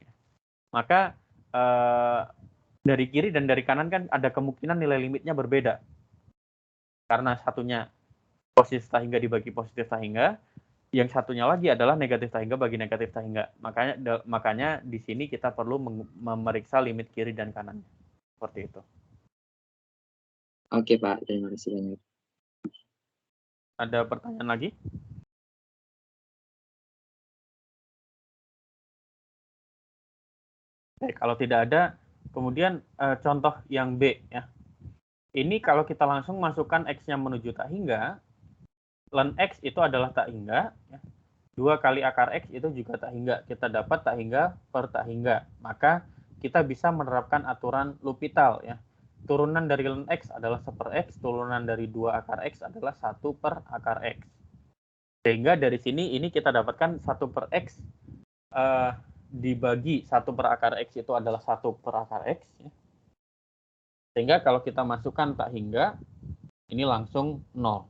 Maka dari kiri dan dari kanan kan ada kemungkinan nilai limitnya berbeda. Karena satunya positif tak hingga dibagi positif tak hingga, yang satunya lagi adalah negatif tak hingga bagi negatif tak hingga. Makanya di sini kita perlu memeriksa limit kiri dan kanan. Seperti itu. Oke Pak, terima kasih banyak. Ada pertanyaan lagi? Oke, kalau tidak ada, kemudian contoh yang B ya. Ini kalau kita langsung masukkan X-nya menuju tak hingga, ln X itu adalah tak hingga, ya. 2 kali akar X itu juga tak hingga. Kita dapat tak hingga per tak hingga. Maka kita bisa menerapkan aturan L'Hopital ya. Turunan dari ln X adalah 1/X, turunan dari 2 akar X adalah 1 per akar X. Sehingga dari sini ini kita dapatkan 1/X dibagi 1 per akar X itu adalah 1 per akar X. Ya. Sehingga kalau kita masukkan tak hingga, ini langsung 0.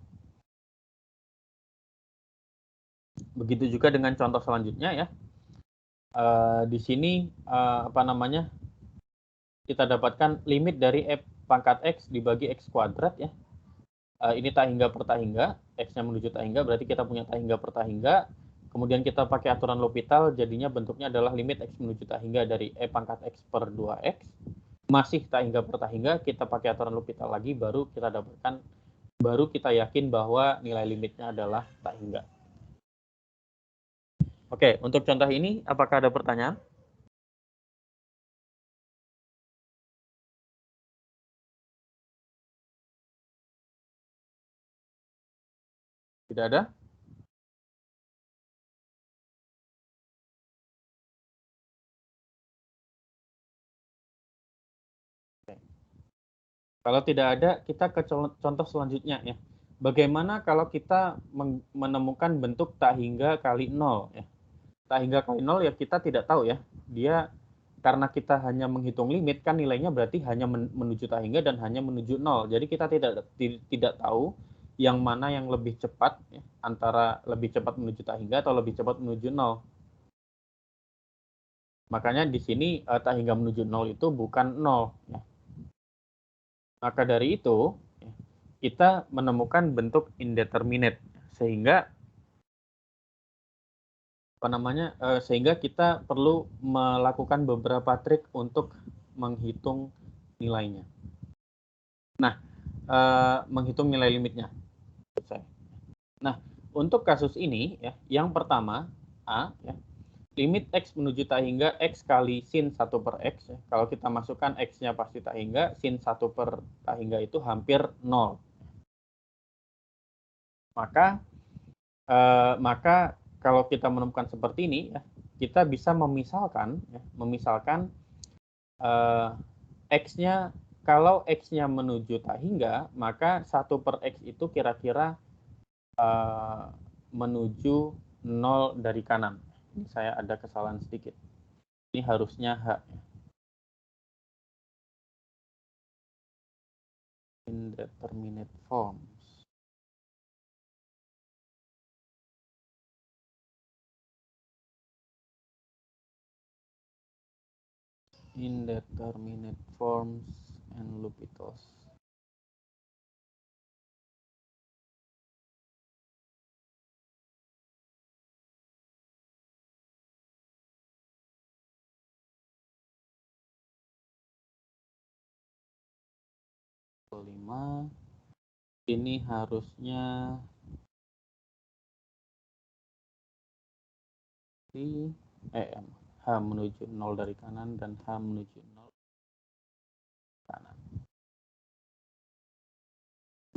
Begitu juga dengan contoh selanjutnya ya. Di sini kita dapatkan limit dari F pangkat X dibagi X kuadrat ya. Ini tak hingga per tak hingga, X-nya menuju tak hingga, berarti kita punya tak hingga per tak hingga. Kemudian kita pakai aturan L'Hopital, jadinya bentuknya adalah limit X menuju tak hingga dari E pangkat X per 2X. Masih tak hingga per tak hingga, kita pakai aturan L'Hopital lagi, baru kita yakin bahwa nilai limitnya adalah tak hingga. Oke, untuk contoh ini, apakah ada pertanyaan? Tidak ada? Kalau tidak ada, kita ke contoh selanjutnya ya. Bagaimana kalau kita menemukan bentuk tak hingga kali 0 ya. Tak hingga kali 0 ya kita tidak tahu ya. Dia karena kita hanya menghitung limit kan nilainya berarti hanya menuju tak hingga dan hanya menuju 0. Jadi kita tidak tahu yang mana yang lebih cepat ya, antara lebih cepat menuju tak hingga atau lebih cepat menuju 0. Makanya di sini tak hingga menuju 0 itu bukan 0. Ya. Maka dari itu, kita menemukan bentuk indeterminate. Sehingga sehingga kita perlu melakukan beberapa trik untuk menghitung nilainya. Nah, menghitung nilai limitnya. Nah, untuk kasus ini, ya, yang pertama, A, ya, limit X menuju tak hingga X kali sin 1 per X. Ya. Kalau kita masukkan X-nya pasti tak hingga, sin 1 per tak hingga itu hampir 0. Maka kalau kita menemukan seperti ini, ya, kita bisa memisalkan X-nya, kalau X-nya menuju tak hingga, maka 1 per X itu kira-kira menuju 0 dari kanan. Ini saya ada kesalahan sedikit. Ini harusnya H. Indeterminate forms. Indeterminate forms and L'Hopital's. Kelima, ini harusnya H menuju 0 dari kanan dan H menuju 0 kanan.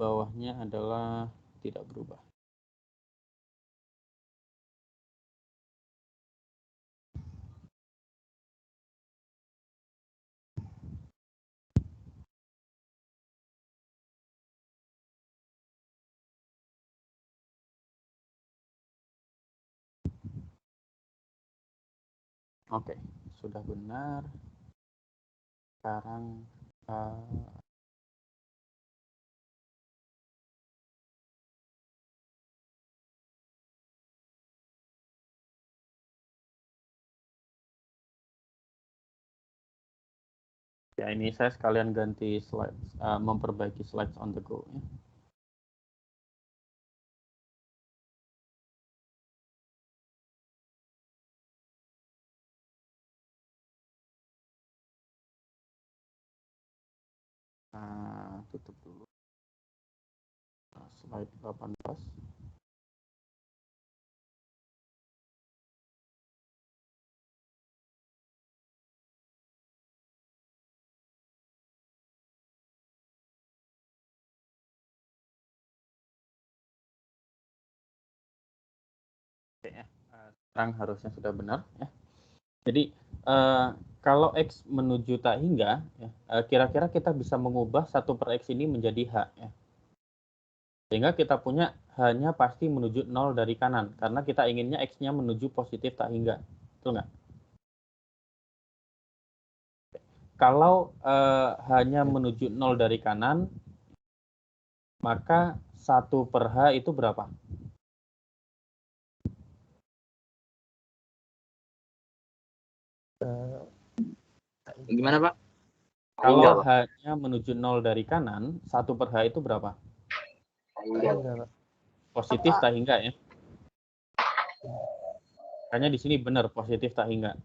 Bawahnya adalah tidak berubah. Oke, sudah benar. Sekarang ya, ini saya sekalian ganti slides, memperbaiki slides on the go. Ya. Tutup dulu. Slide 18. Oke, ya. Sekarang harusnya sudah benar. Ya. Jadi, kalau X menuju tak hingga, ya, kira-kira kita bisa mengubah 1 per X ini menjadi H. Ya. Sehingga kita punya H-nya pasti menuju 0 dari kanan, karena kita inginnya X-nya menuju positif tak hingga. Betul nggak? Kalau H-nya menuju 0 dari kanan, maka 1 per H itu berapa? Gimana, Pak? Kalau H-nya menuju 0 dari kanan, 1 per H itu berapa? Positif tak hingga, ya. Makanya di sini benar, positif tak hingga.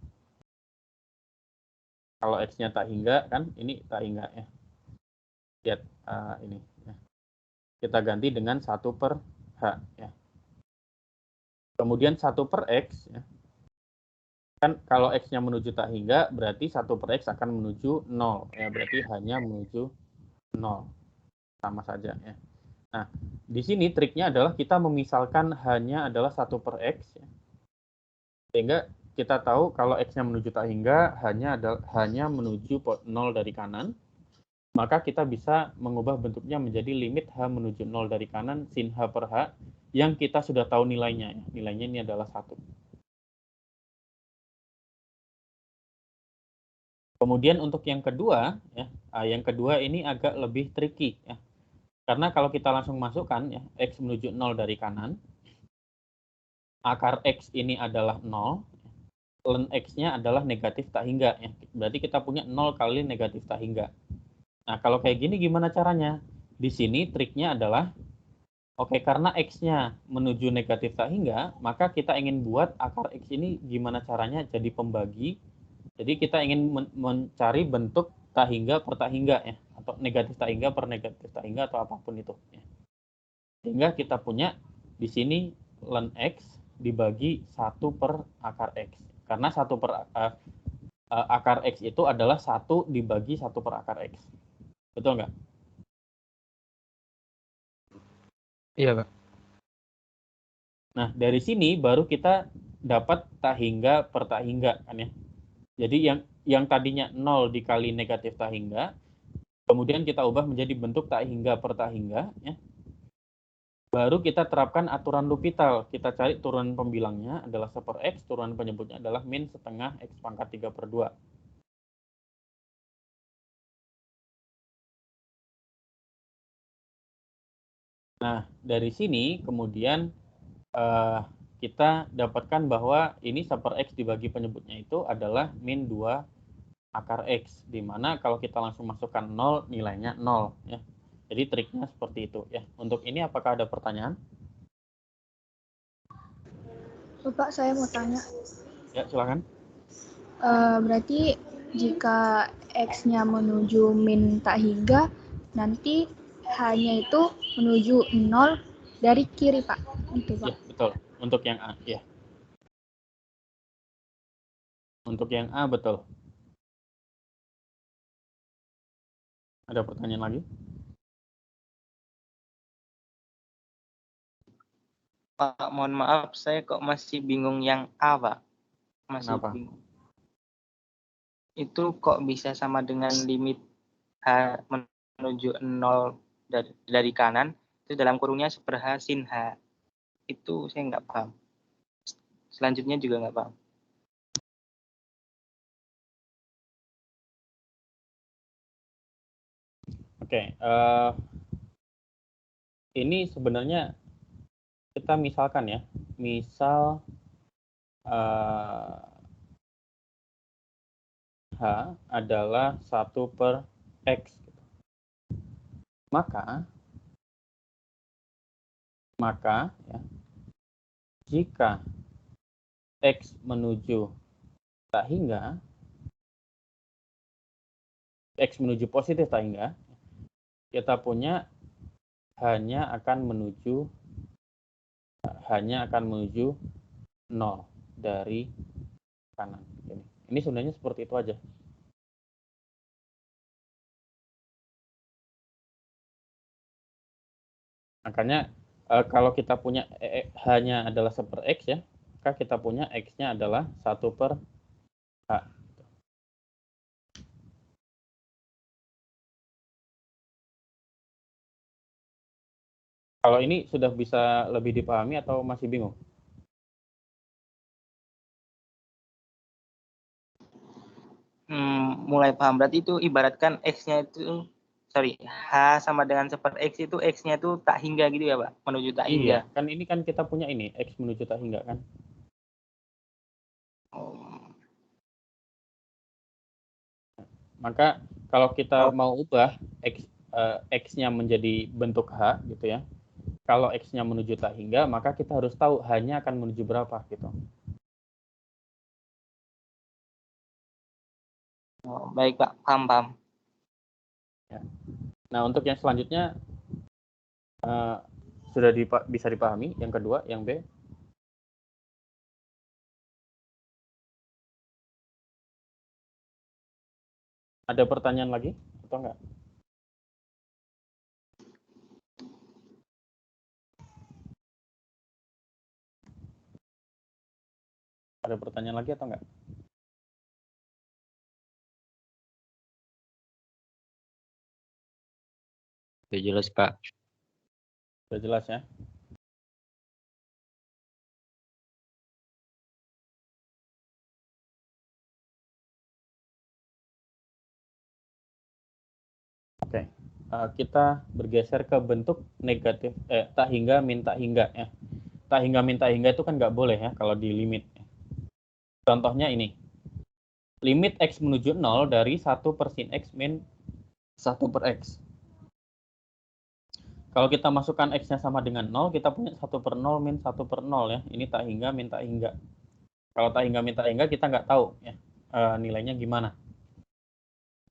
Kalau X-nya tak hingga, kan ini tak hingga, ya. Lihat ini. Ya. Kita ganti dengan 1 per H. Ya. Kemudian 1 per X, ya. Kan kalau X-nya menuju tak hingga, berarti 1 per X akan menuju 0. Ya, berarti hanya menuju 0. Sama saja. Ya. Nah, di sini triknya adalah kita memisalkan hanya adalah 1 per X. Ya. Sehingga kita tahu kalau X-nya menuju tak hingga, hanya menuju 0 dari kanan. Maka kita bisa mengubah bentuknya menjadi limit H menuju 0 dari kanan sin H per H yang kita sudah tahu nilainya. Ya. Nilainya ini adalah 1. Kemudian untuk yang kedua, ya, yang kedua ini agak lebih tricky. Ya. Karena kalau kita langsung masukkan, ya, X menuju 0 dari kanan, akar X ini adalah 0, ln X-nya adalah negatif tak hingga. Ya. Berarti kita punya 0 kali negatif tak hingga. Nah, kalau kayak gini gimana caranya? Di sini triknya adalah, oke, karena X-nya menuju negatif tak hingga, maka kita ingin buat akar X ini gimana caranya jadi pembagi. Jadi kita ingin mencari bentuk tak hingga per tak hingga, ya, atau negatif tak hingga per negatif tak hingga, atau apapun itu. Ya. Sehingga kita punya di sini ln X dibagi 1 per akar X. Karena 1 per akar X itu adalah 1 dibagi 1 per akar X. Betul nggak? Iya, Pak. Nah, dari sini baru kita dapat tak hingga per tak hingga, kan ya. Jadi yang tadinya 0 dikali negatif tak hingga, kemudian kita ubah menjadi bentuk tak hingga per tak hingga, ya. Baru kita terapkan aturan L'Hopital. Kita cari turunan pembilangnya adalah 1 per X, turunan penyebutnya adalah min setengah X pangkat 3 per 2. Nah, dari sini kemudian kita dapatkan bahwa ini 1 per X dibagi penyebutnya itu adalah min 2 akar X, di mana kalau kita langsung masukkan 0, nilainya 0. Ya. Jadi triknya seperti itu. Ya. Untuk ini apakah ada pertanyaan? Bapak, saya mau tanya. Ya, silakan. Berarti jika X-nya menuju min tak hingga, nanti H-nya itu menuju 0 dari kiri, Pak. Gitu, Pak. Ya, betul. Untuk yang A, ya. Untuk yang A, betul. Ada pertanyaan lagi? Pak, mohon maaf, saya kok masih bingung yang A, Pak. Masih Kenapa? bingung. Itu kok bisa sama dengan limit H menuju 0 dari kanan, itu dalam kurungnya 1 per H sin H. Itu saya nggak paham. Selanjutnya juga nggak paham. Oke, ini sebenarnya kita misalkan ya, misal H adalah 1 per X. Maka ya, jika X menuju tak hingga, X menuju positif tak hingga, kita punya hanya akan menuju 0 dari kanan. Ini sebenarnya seperti itu aja. Makanya kalau kita punya H-nya adalah 1 per X ya, maka kita punya X-nya adalah 1 per H. Kalau ini sudah bisa lebih dipahami atau masih bingung? Mulai paham. Berarti itu ibaratkan X-nya itu, H sama dengan 1 per X itu X-nya itu tak hingga gitu ya, Pak? Menuju tak hingga. Iya, kan ini kan kita punya ini, X menuju tak hingga kan? Maka kalau kita mau ubah X-nya menjadi bentuk H gitu ya, kalau X-nya menuju tak hingga, maka kita harus tahu H-nya akan menuju berapa gitu. Baik, Pak. Paham. Ya. Nah, untuk yang selanjutnya sudah bisa dipahami. Yang kedua, yang B. Ada pertanyaan lagi atau enggak? Ada pertanyaan lagi atau enggak? Sudah jelas, Pak. Sudah jelas ya? Oke. Kita bergeser ke bentuk negatif tak hingga min tak hingga ya. Tak hingga min tak hingga itu kan nggak boleh ya kalau di limit. Contohnya ini. Limit X menuju 0 dari 1 per sin X min 1 per X. Kalau kita masukkan X-nya sama dengan 0, kita punya 1 per 0 min 1 per 0 ya. Ini tak hingga min tak hingga. Kalau tak hingga min tak hingga, kita nggak tahu ya nilainya gimana.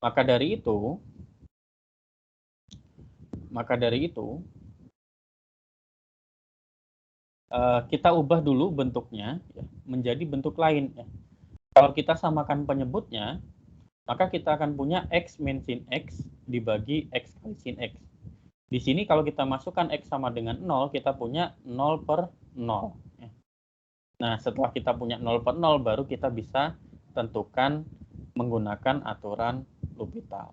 Maka dari itu, kita ubah dulu bentuknya ya, menjadi bentuk lain ya. Kalau kita samakan penyebutnya, maka kita akan punya X min sin X dibagi X kali sin X. Di sini kalau kita masukkan X sama dengan 0, kita punya 0 per 0. Ya. Nah, setelah kita punya 0 per 0, baru kita bisa tentukan menggunakan aturan L'Hopital.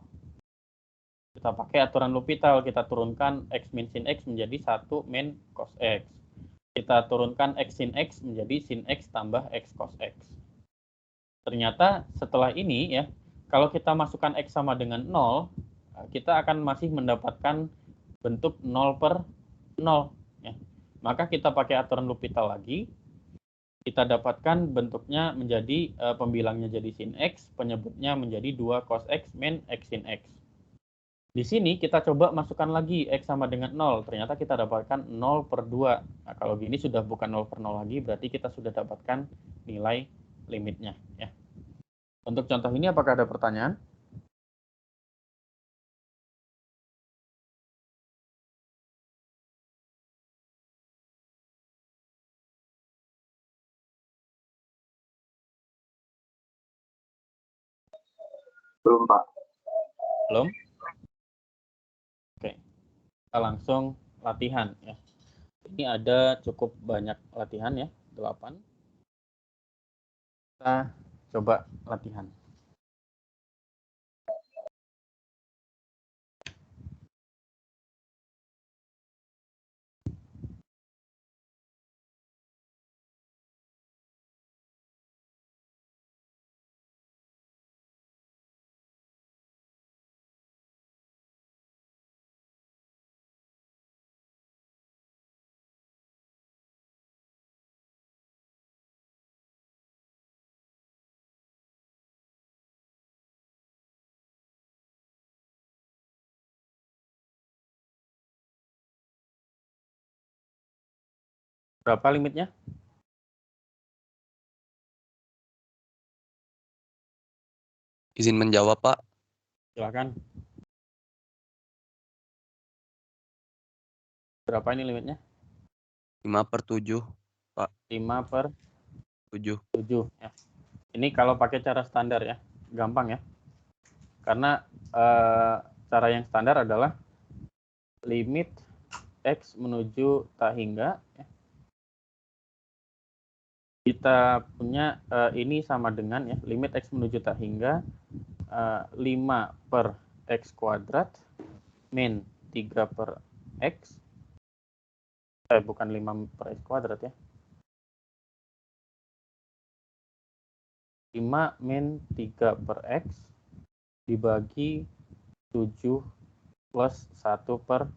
Kita pakai aturan L'Hopital, kita turunkan X min sin X menjadi 1 min cos X. Kita turunkan X sin X menjadi sin X tambah X cos X. Ternyata setelah ini ya, kalau kita masukkan X sama dengan 0, kita akan masih mendapatkan bentuk 0 per 0. Ya. Maka kita pakai aturan L'Hopital lagi, kita dapatkan bentuknya menjadi, pembilangnya jadi sin X, penyebutnya menjadi 2 cos X min X sin X. Di sini kita coba masukkan lagi X sama dengan 0, ternyata kita dapatkan 0 per 2. Nah, kalau gini sudah bukan 0 per 0 lagi, berarti kita sudah dapatkan nilai limitnya. Ya. Untuk contoh ini apakah ada pertanyaan? Belum, Pak. Belum? Oke, kita langsung latihan ya. Ini ada cukup banyak latihan ya, 8. Kita coba latihan. Berapa limitnya? Izin menjawab, Pak. Silakan. Berapa ini limitnya? 5 per 7, Pak. 5 per 7. 7 ya. Ini kalau pakai cara standar ya, gampang ya. Karena cara yang standar adalah limit X menuju tak hingga ya. Kita punya ini sama dengan ya, limit X menuju tak hingga 5 per X kuadrat min 3 per X, bukan 5 per X kuadrat ya, 5 min 3 per X dibagi 7 plus 1 per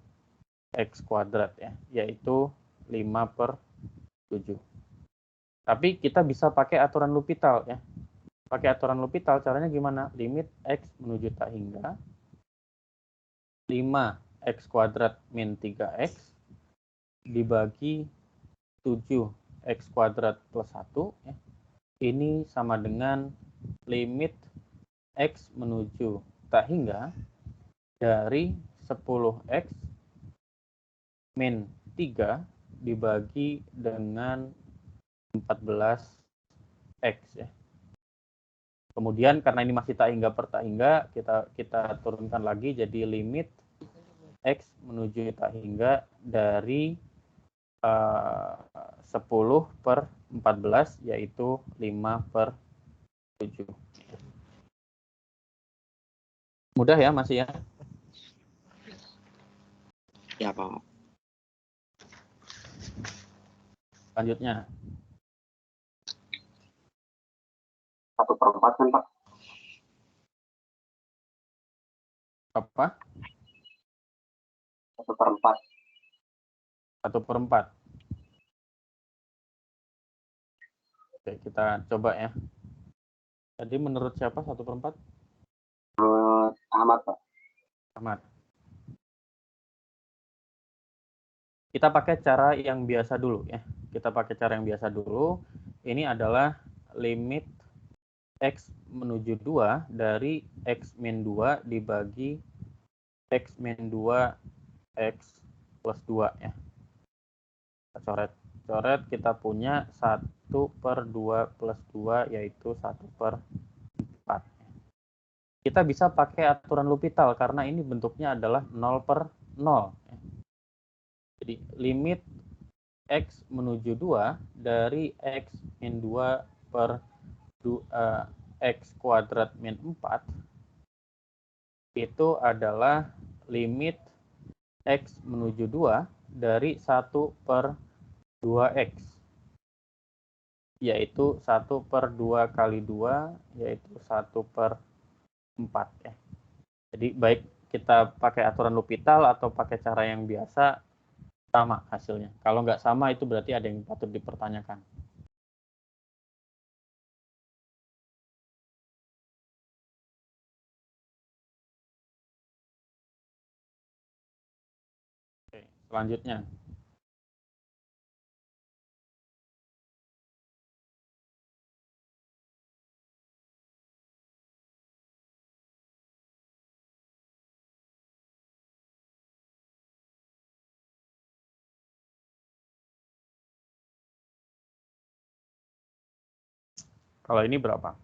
X kuadrat ya, yaitu 5 per 7. Tapi kita bisa pakai aturan L'Hopital ya. Pakai aturan L'Hopital caranya gimana? Limit X menuju tak hingga 5X kuadrat min 3X dibagi 7X kuadrat plus 1 ya. Ini sama dengan limit X menuju tak hingga dari 10X min 3 dibagi dengan 14X ya. Kemudian karena ini masih tak hingga per tak hingga, kita turunkan lagi jadi limit X menuju tak hingga dari 10 per 14 yaitu 5 per 7. Mudah ya masih ya? Ya, Pak. Selanjutnya. 1/4 kan, Pak? Apa? 1/4. 1/4. Oke, kita coba ya. Tadi menurut siapa 1/4? Menurut Ahmad, Pak. Ahmad. Kita pakai cara yang biasa dulu ya. Kita pakai cara yang biasa dulu. Ini adalah limit X menuju 2 dari X min 2 dibagi X min 2 X plus 2 ya. Kita coret kita punya 1/2 plus 2 yaitu 1/4. Kita bisa pakai aturan L'Hopital karena ini bentuknya adalah 0/0. Jadi limit X menuju 2 dari X min 2 per X kuadrat min 4 itu adalah limit X menuju 2 dari 1/2X, yaitu 1/2 kali 2 yaitu 1/4 ya. Jadi baik kita pakai aturan L'Hopital atau pakai cara yang biasa sama hasilnya. Kalau nggak sama itu berarti ada yang patut dipertanyakan. Oke, selanjutnya. Kalau ini berapa?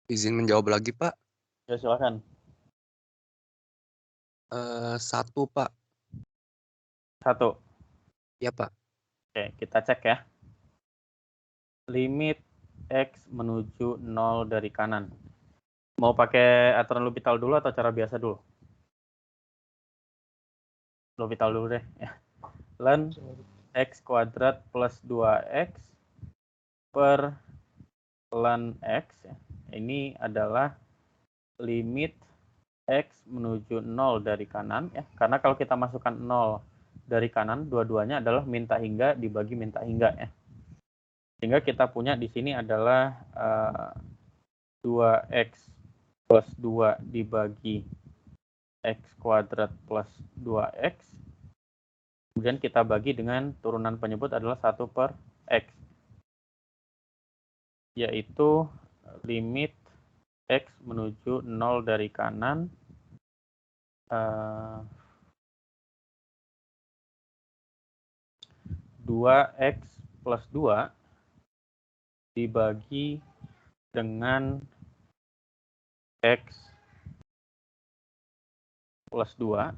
Izin menjawab lagi, Pak. Ya, silakan. 1, Pak. 1. Ya, Pak. Oke, kita cek ya. Limit X menuju 0 dari kanan. Mau pakai aturan L'Hopital dulu atau cara biasa dulu? L'Hopital dulu deh. Ln X kuadrat plus 2X per ln X. Ini adalah limit X menuju 0 dari kanan. Ya. Karena kalau kita masukkan 0 dari kanan, dua-duanya adalah minta hingga dibagi minta hingga. Ya. Sehingga kita punya di sini adalah 2X plus 2 dibagi X kuadrat plus 2X. Kemudian kita bagi dengan turunan penyebut adalah 1/X. Yaitu limit X menuju 0 dari kanan. 2X plus 2 dibagi dengan X plus 2,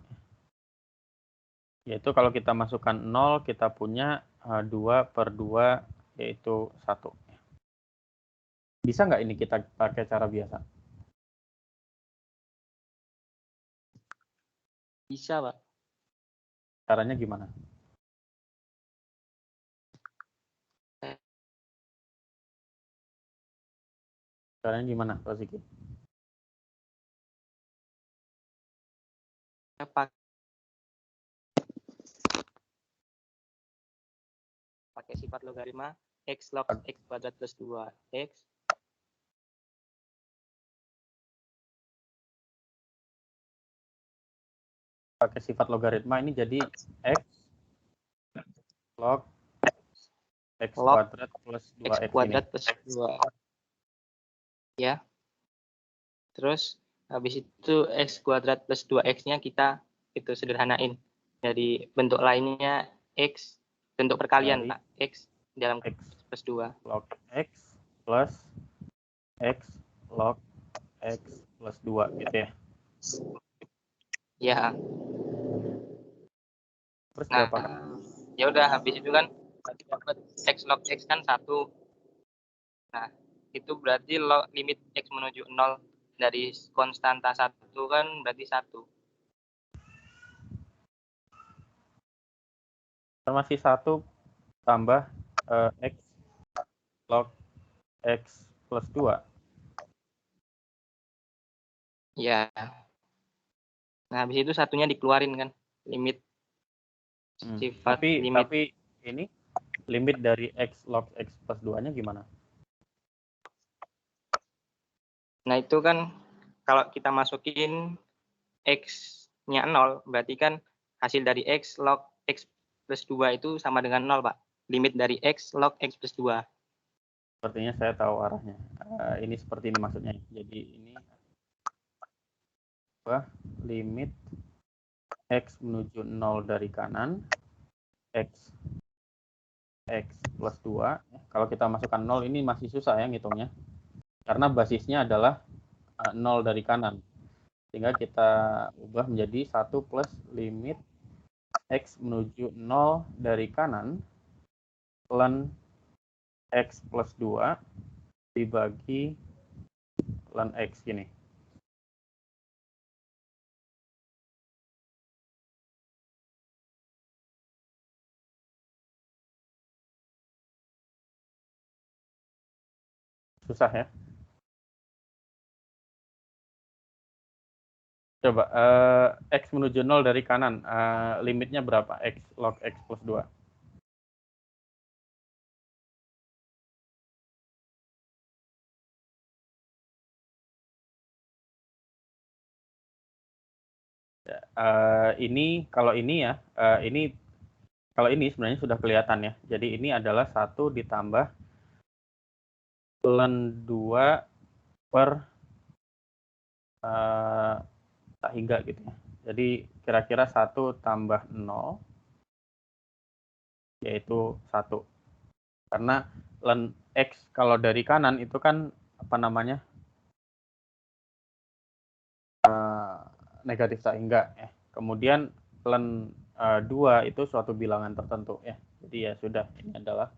yaitu kalau kita masukkan 0, kita punya 2/2, yaitu 1. Bisa nggak ini kita pakai cara biasa? Bisa, Pak. Caranya gimana? Caranya gimana, Pak Ziki? Pakai sifat logaritma X log X kuadrat plus 2X pakai sifat logaritma ini jadi X log X kuadrat plus 2X X kuadrat ini. plus 2. Ya. Terus habis itu X kuadrat plus 2X-nya kita itu sederhanain. Jadi bentuk lainnya X, bentuk perkalian, Dari Pak. X dalam X plus 2. log X plus X log X plus 2 gitu ya. Ya. Terus Nah, berapa? ya udah habis itu kan berarti dapat X log X kan 1. Nah, itu berarti limit X menuju 0 dari konstanta 1 kan berarti 1. Masih 1 tambah X log X plus 2. Ya. Nah, habis itu satunya dikeluarin kan limit sifat Tapi limit. ini limit dari x log x plus 2-nya gimana? Nah, itu kan kalau kita masukin x-nya 0, berarti kan hasil dari x log x plus 2 itu sama dengan 0, Pak. Limit dari x log x plus 2. Sepertinya saya tahu arahnya. Ini seperti ini maksudnya. Jadi ini limit x menuju 0 dari kanan, x plus 2. Kalau kita masukkan 0 ini masih susah ya ngitungnya. Karena basisnya adalah 0 dari kanan. Sehingga kita ubah menjadi 1 plus limit x menuju 0 dari kanan ln x plus 2 dibagi ln x gini. Susah ya. Coba x menuju 0 dari kanan, limitnya berapa? X log x plus 2. Ini kalau ini ya, kalau ini sebenarnya sudah kelihatan ya. Jadi ini adalah 1 ditambah ln 2 per tak hingga gitu ya. Jadi kira-kira 1 tambah 0 yaitu 1. Karena ln x kalau dari kanan itu kan apa namanya? Negatif tak hingga ya. Kemudian ln 2 itu suatu bilangan tertentu ya. Jadi ya sudah, ini adalah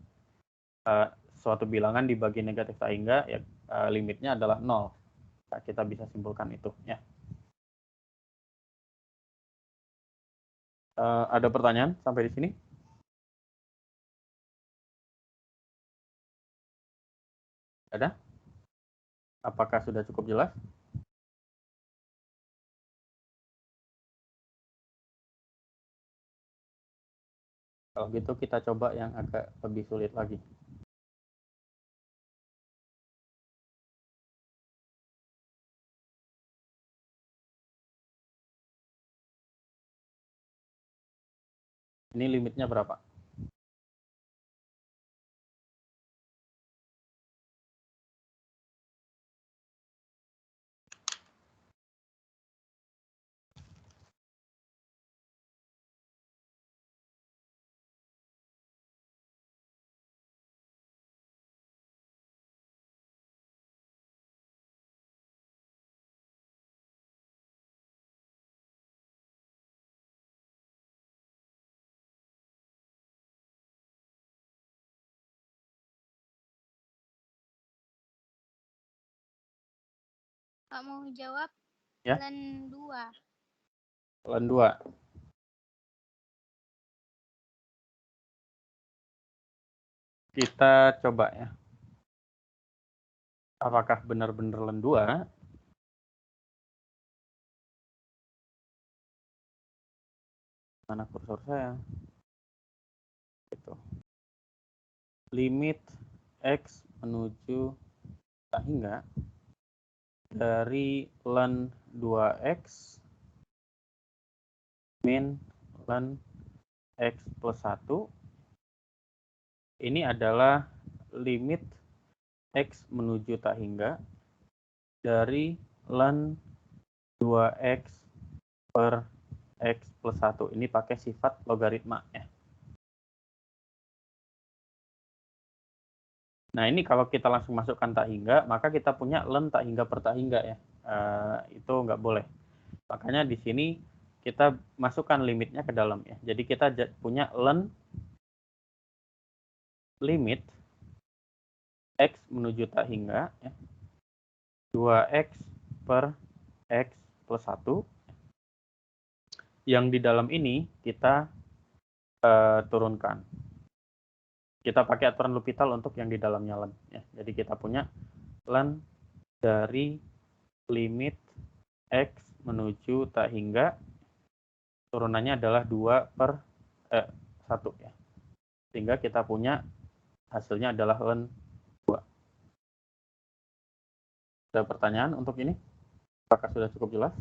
suatu bilangan dibagi negatif tak hingga ya, limitnya adalah 0. Nah, kita bisa simpulkan itu ya. Ada pertanyaan sampai di sini? Ada? Apakah sudah cukup jelas? Kalau gitu kita coba yang agak lebih sulit lagi. Ini limitnya berapa? Pak mau jawab? Ya. Ln 2. Ln 2. Kita coba ya. Apakah benar-benar ln 2? Mana kursor saya? Gitu. Limit x menuju tak hingga dari ln 2x min ln x plus 1 ini adalah limit x menuju tak hingga dari ln 2x per x plus 1. Ini pakai sifat logaritma ya. Nah, ini kalau kita langsung masukkan tak hingga, maka kita punya ln tak hingga per tak hingga ya. Itu nggak boleh. Makanya di sini kita masukkan limitnya ke dalam ya. Jadi kita punya ln limit x menuju tak hingga ya, 2x per x plus 1. Yang di dalam ini kita turunkan. Kita pakai aturan L'Hopital untuk yang di dalamnya ln ya. Jadi kita punya ln dari limit x menuju tak hingga turunannya adalah 2 per 1 ya. Sehingga kita punya hasilnya adalah ln 2. Ada pertanyaan untuk ini? Apakah sudah cukup jelas?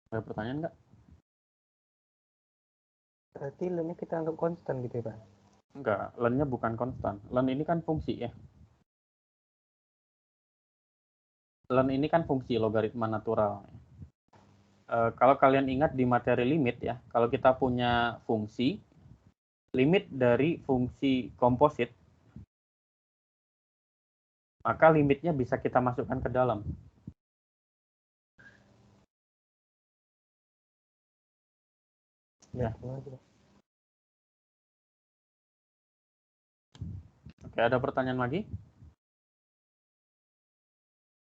Ada pertanyaan nggak? Berarti ln-nya kita anggap konstan gitu ya, Pak? Enggak, ln-nya bukan konstan. Ln ini kan fungsi ya. Ln ini kan fungsi logaritma natural. Kalau kalian ingat di materi limit ya, kalau kita punya fungsi, limit dari fungsi komposit, maka limitnya bisa kita masukkan ke dalam. Ya. Oke, ada pertanyaan lagi?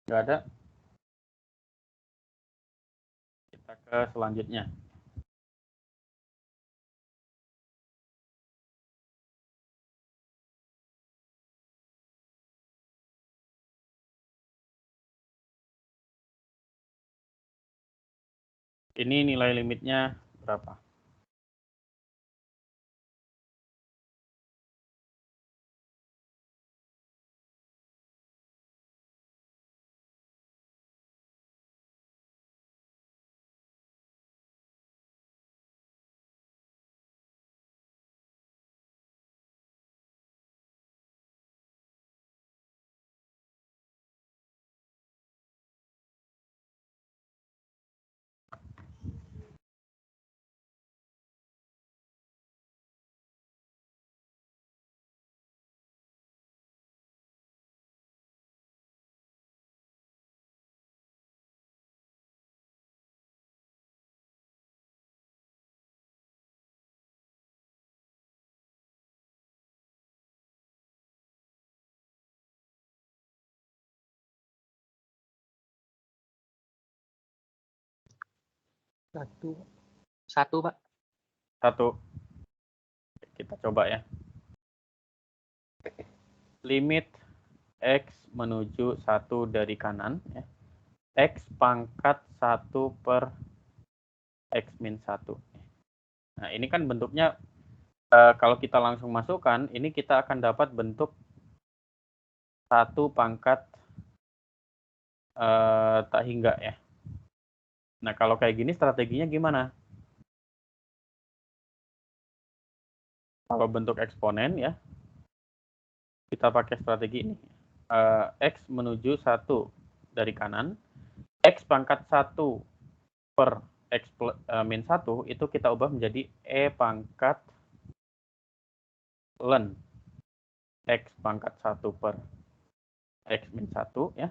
Nggak ada? Kita ke selanjutnya. Ini nilai limitnya berapa? Satu, Pak. 1. Kita coba ya. Limit X menuju 1 dari kanan. Ya. X pangkat 1 per X min 1. Nah, ini kan bentuknya, kalau kita langsung masukkan, ini kita akan dapat bentuk 1 pangkat tak hingga ya. Nah, kalau kayak gini strateginya gimana? Kalau bentuk eksponen ya, kita pakai strategi ini. X menuju 1 dari kanan, X pangkat 1 per X min 1 itu kita ubah menjadi E pangkat ln X pangkat 1 per X min 1 ya.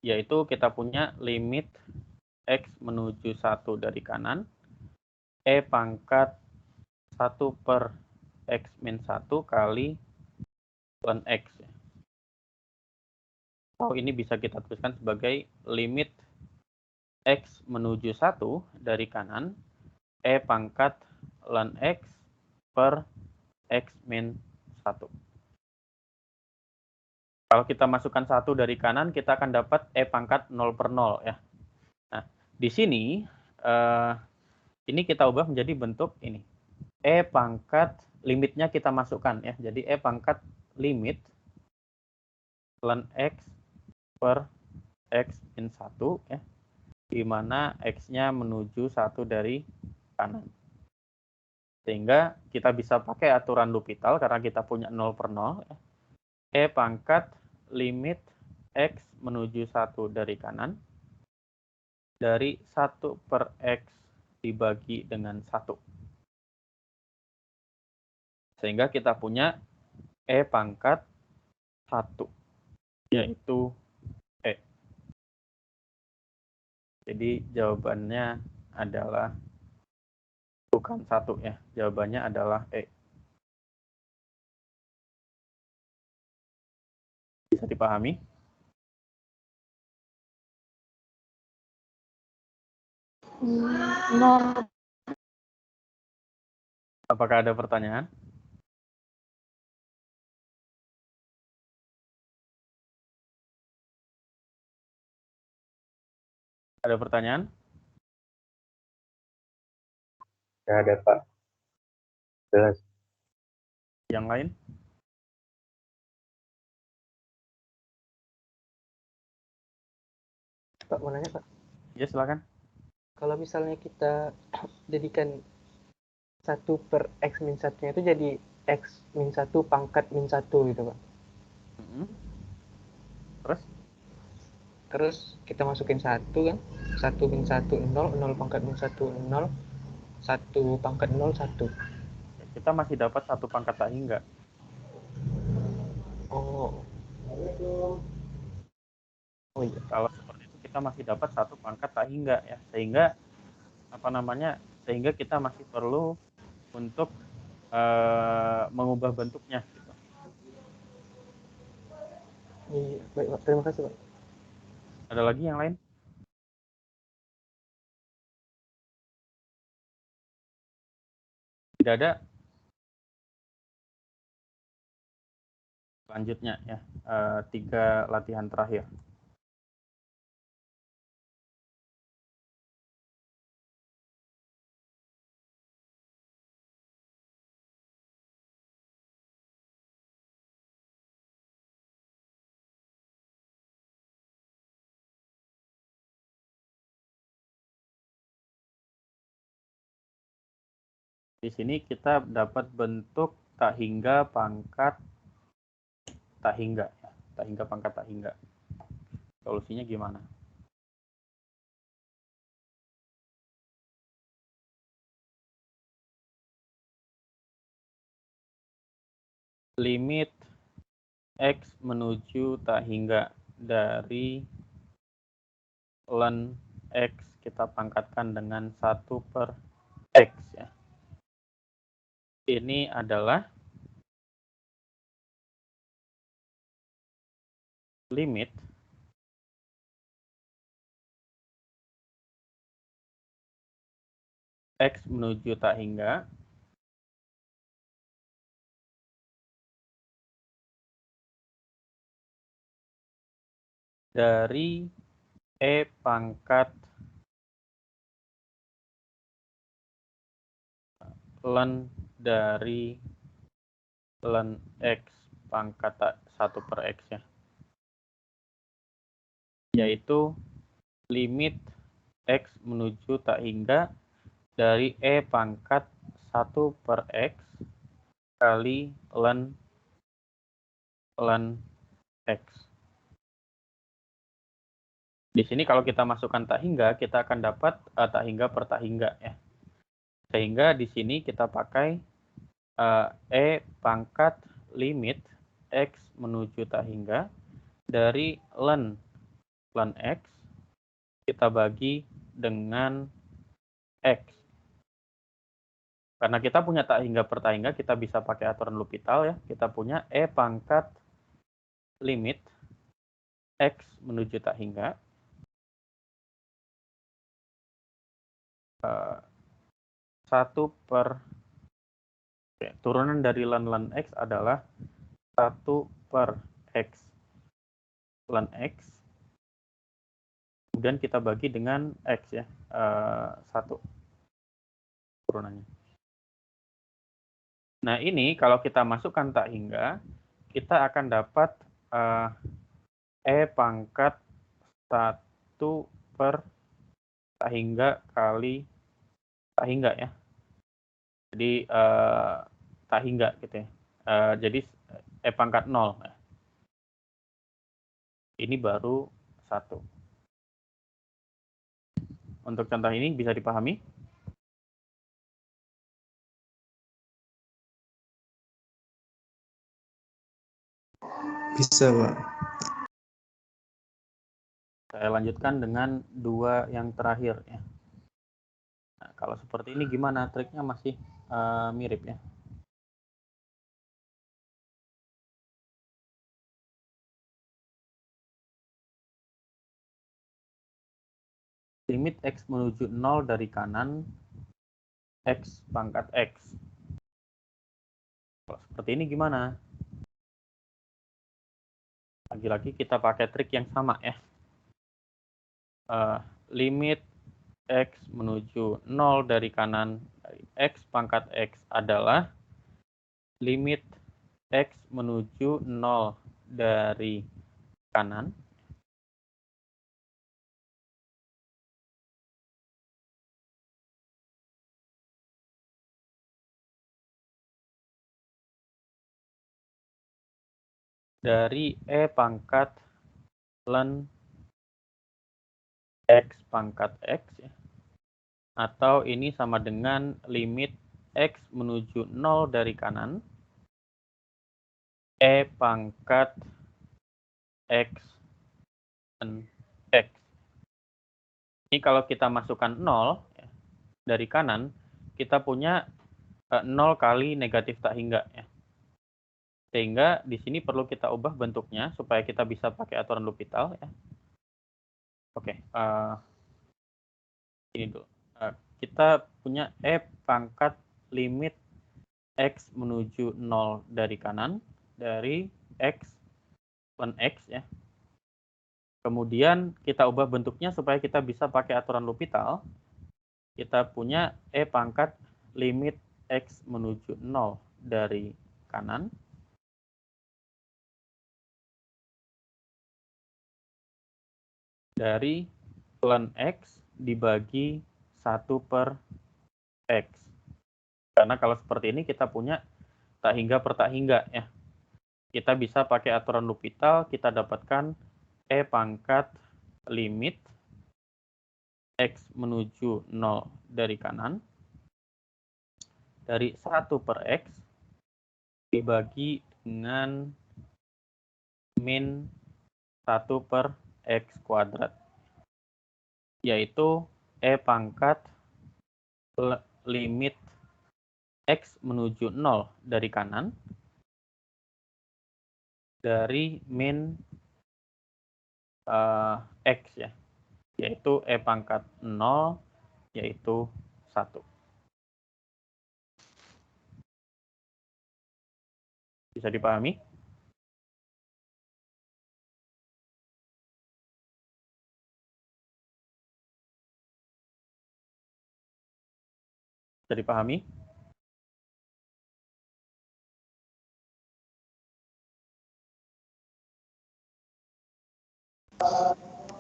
Yaitu kita punya limit X menuju 1 dari kanan, E pangkat 1 per X min 1 kali ln X. Atau ini bisa kita tuliskan sebagai limit X menuju 1 dari kanan, E pangkat ln X per X min 1. Kalau kita masukkan 1 dari kanan, kita akan dapat E pangkat 0 per 0 ya. Nah, di sini ini kita ubah menjadi bentuk ini. E pangkat limitnya kita masukkan ya. Jadi E pangkat limit ln X per X min 1 ya. Di mana X-nya menuju 1 dari kanan. Sehingga kita bisa pakai aturan L'Hopital karena kita punya 0 per 0 ya. E pangkat limit X menuju 1 dari kanan dari 1 per X dibagi dengan 1. Sehingga kita punya E pangkat 1, yaitu E. Jadi jawabannya adalah bukan 1 ya, jawabannya adalah E. Bisa dipahami? Apakah ada pertanyaan? Ada pertanyaan? Nggak ada, Pak. Jelas. Yang lain? Pak, mau nanya Pak, Ya, silakan. kalau misalnya kita jadikan 1 per X min 1-nya itu jadi X min 1 pangkat min 1 gitu Pak. Terus? Terus kita masukin 1 kan, 1 min 1 0, 0 pangkat min 1 0, 1 pangkat 0 1. Kita masih dapat 1 pangkat tak hingga. Oh. Oh iya. Kalau seperti itu kita masih dapat 1 pangkat tak hingga ya. Sehingga sehingga kita masih perlu untuk mengubah bentuknya gitu. Iya, baik Pak. Terima kasih Pak. Ada lagi yang lain? Tidak ada. Selanjutnya ya, 3 latihan terakhir. Di sini kita dapat bentuk tak hingga pangkat tak hingga ya. Tak hingga pangkat tak hingga. Solusinya gimana? Limit X menuju tak hingga dari ln X kita pangkatkan dengan 1 per X ya. Ini adalah limit X menuju tak hingga dari E pangkat ln dari ln X pangkat 1 per X ya. Yaitu limit X menuju tak hingga dari E pangkat 1 per X kali ln X. Di sini kalau kita masukkan tak hingga, kita akan dapat tak hingga per tak hingga ya. Sehingga di sini kita pakai E pangkat limit X menuju tak hingga dari ln X kita bagi dengan X. Karena kita punya tak hingga per tak hingga, kita bisa pakai aturan L'Hopital ya. Kita punya E pangkat limit X menuju tak hingga 1 per turunan dari ln X adalah 1 per X ln X. Kemudian kita bagi dengan X ya, 1 turunannya. Nah ini kalau kita masukkan tak hingga, kita akan dapat E pangkat 1 per tak hingga kali tak hingga ya. Jadi tak hingga gitu ya. Jadi E pangkat 0. Ini baru 1. Untuk contoh ini bisa dipahami? Bisa, Pak. Saya lanjutkan dengan 2 yang terakhir ya. Nah, kalau seperti ini gimana? Triknya masih mirip ya. Limit X menuju 0 dari kanan X pangkat X. Kalau seperti ini gimana? Lagi-lagi kita pakai trik yang sama ya. limit X menuju 0 dari kanan dari X pangkat X adalah limit X menuju 0 dari kanan dari E pangkat ln X pangkat X ya. Atau ini sama dengan limit X menuju 0 dari kanan E pangkat X ln X. Ini kalau kita masukkan 0 ya, dari kanan, kita punya 0 kali negatif tak hingga ya. Sehingga di sini perlu kita ubah bentuknya supaya kita bisa pakai aturan L'Hopital ya. Oke, ini dulu. Kita punya E pangkat limit X menuju 0 dari kanan dari X ln X ya. Kemudian kita ubah bentuknya supaya kita bisa pakai aturan L'Hopital. Kita punya E pangkat limit X menuju 0 dari kanan dari ln X dibagi 1/X. Karena kalau seperti ini kita punya tak hingga per tak hingga ya. Kita bisa pakai aturan L'Hopital, kita dapatkan E pangkat limit X menuju 0 dari kanan dari 1/X dibagi dengan min 1/X kuadrat, yaitu E pangkat limit X menuju 0 dari kanan dari min X ya, yaitu E pangkat 0 yaitu 1. Bisa dipahami? Bisa dipahami?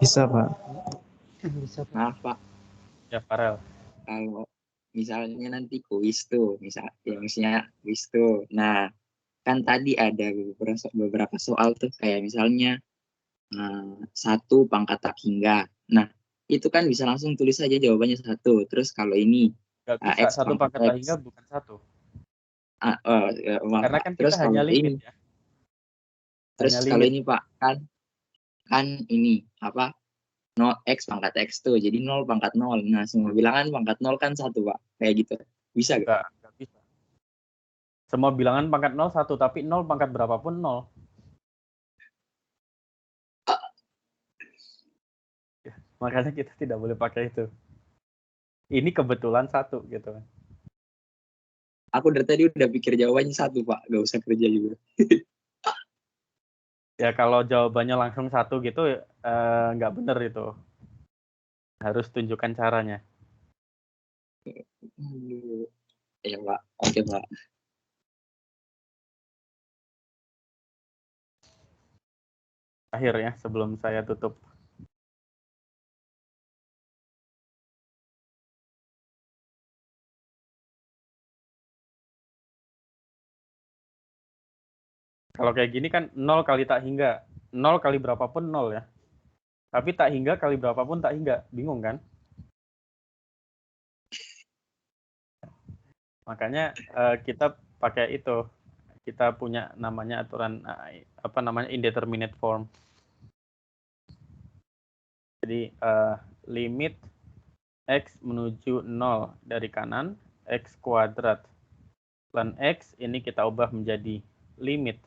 Bisa, Pak. Bisa, Pak. Maaf Pak, Ya, Farel. kalau misalnya nanti kuis tuh, misalnya kuis tuh. Nah, kan tadi ada beberapa soal tuh kayak misalnya 1 pangkat tak hingga. Nah, itu kan bisa langsung tulis saja jawabannya 1. Terus kalau ini Nggak bisa, X 1 pangkat tak X. hingga bukan 1. Maaf, Karena Pak. kan Terus kita hanya kalau limit ini, ya. terus Hanya kalau limit. ini Pak, kan ini apa? 0 X pangkat X tuh, jadi 0 pangkat 0. Nah, semua bilangan pangkat 0 kan 1, Pak. Kayak gitu. Bisa nggak? Nggak bisa. Semua bilangan pangkat 0 1, tapi 0 pangkat berapapun 0. Ya, makanya kita tidak boleh pakai itu. Ini kebetulan 1 gitu. Aku dari tadi udah pikir jawabannya 1, Pak. Nggak usah kerja juga. Ya kalau jawabannya langsung 1 gitu nggak bener itu. Harus tunjukkan caranya. Ya, Pak. Oke, Pak. Akhir ya sebelum saya tutup. Kalau kayak gini kan 0 kali tak hingga. 0 kali berapapun 0 ya. Tapi tak hingga kali berapapun tak hingga. Bingung kan? Makanya kita pakai itu. Kita punya namanya aturan indeterminate form. Jadi limit X menuju 0 dari kanan, X kuadrat ln X ini kita ubah menjadi limit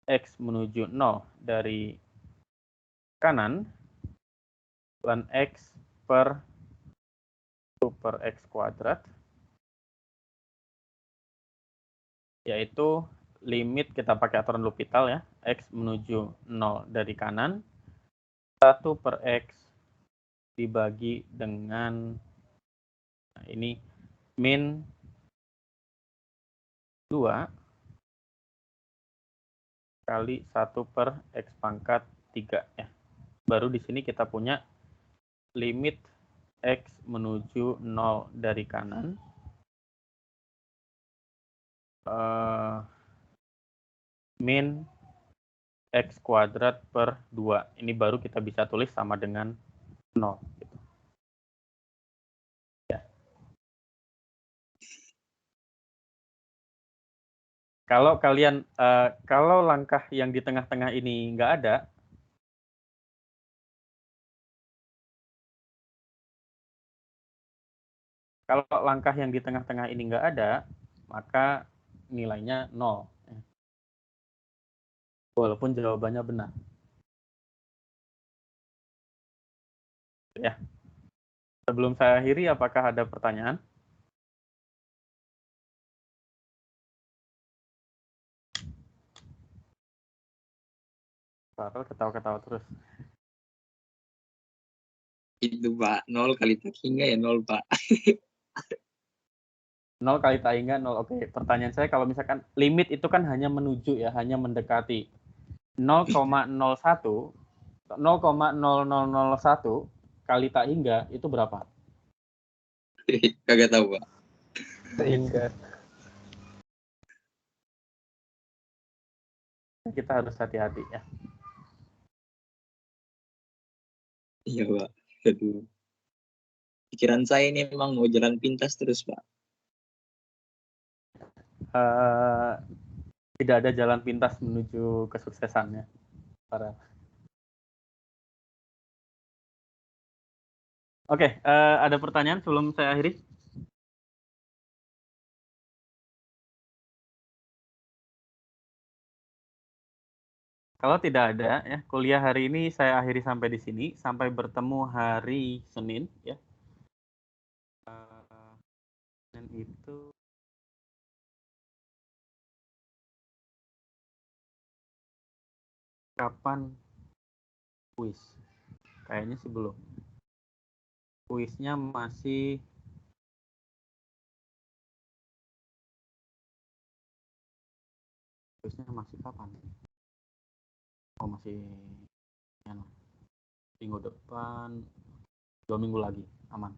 X menuju 0 dari kanan ln X per 2/X kuadrat, yaitu limit kita pakai aturan L'Hopital ya, X menuju 0 dari kanan 1/X dibagi dengan, nah ini min 2 kali 1 per X pangkat 3 ya. Baru di sini kita punya limit X menuju 0 dari kanan. Min X kuadrat per 2. Ini baru kita bisa tulis sama dengan 0. Gitu. Ya. Kalau kalian, kalau langkah yang di tengah-tengah ini nggak ada, kalau langkah yang di tengah-tengah ini nggak ada, maka nilainya 0. Walaupun jawabannya benar. Ya. Sebelum saya akhiri, apakah ada pertanyaan? Farel ketawa-ketawa terus. Itu Pak, 0 kali tak hingga ya 0 Pak. 0 kali tak hingga 0. Oke, pertanyaan saya kalau misalkan limit itu kan hanya menuju ya, hanya mendekati. 0,01 0,0001 kali tak hingga itu berapa? Kagak tahu Pak. Sehingga Kita harus hati-hati ya. Iya Pak. Aduh. Pikiran saya ini memang mau jalan pintas terus Pak. Tidak ada jalan pintas menuju kesuksesannya. Oke, ada pertanyaan sebelum saya akhiri? Kalau tidak ada, ya kuliah hari ini saya akhiri sampai di sini. Sampai bertemu hari Senin, ya. Dan itu kapan kuis? Kayaknya sih belum. Kuisnya masih kapan? Oh, masih minggu depan, 2 minggu lagi, aman.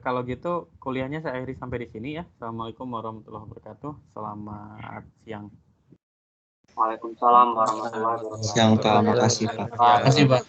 Kalau gitu kuliahnya saya akhiri sampai di sini ya. Assalamualaikum warahmatullahi wabarakatuh. Selamat siang. Waalaikumsalam warahmatullahi wabarakatuh. Siang Pak, makasih Pak. Makasih Pak.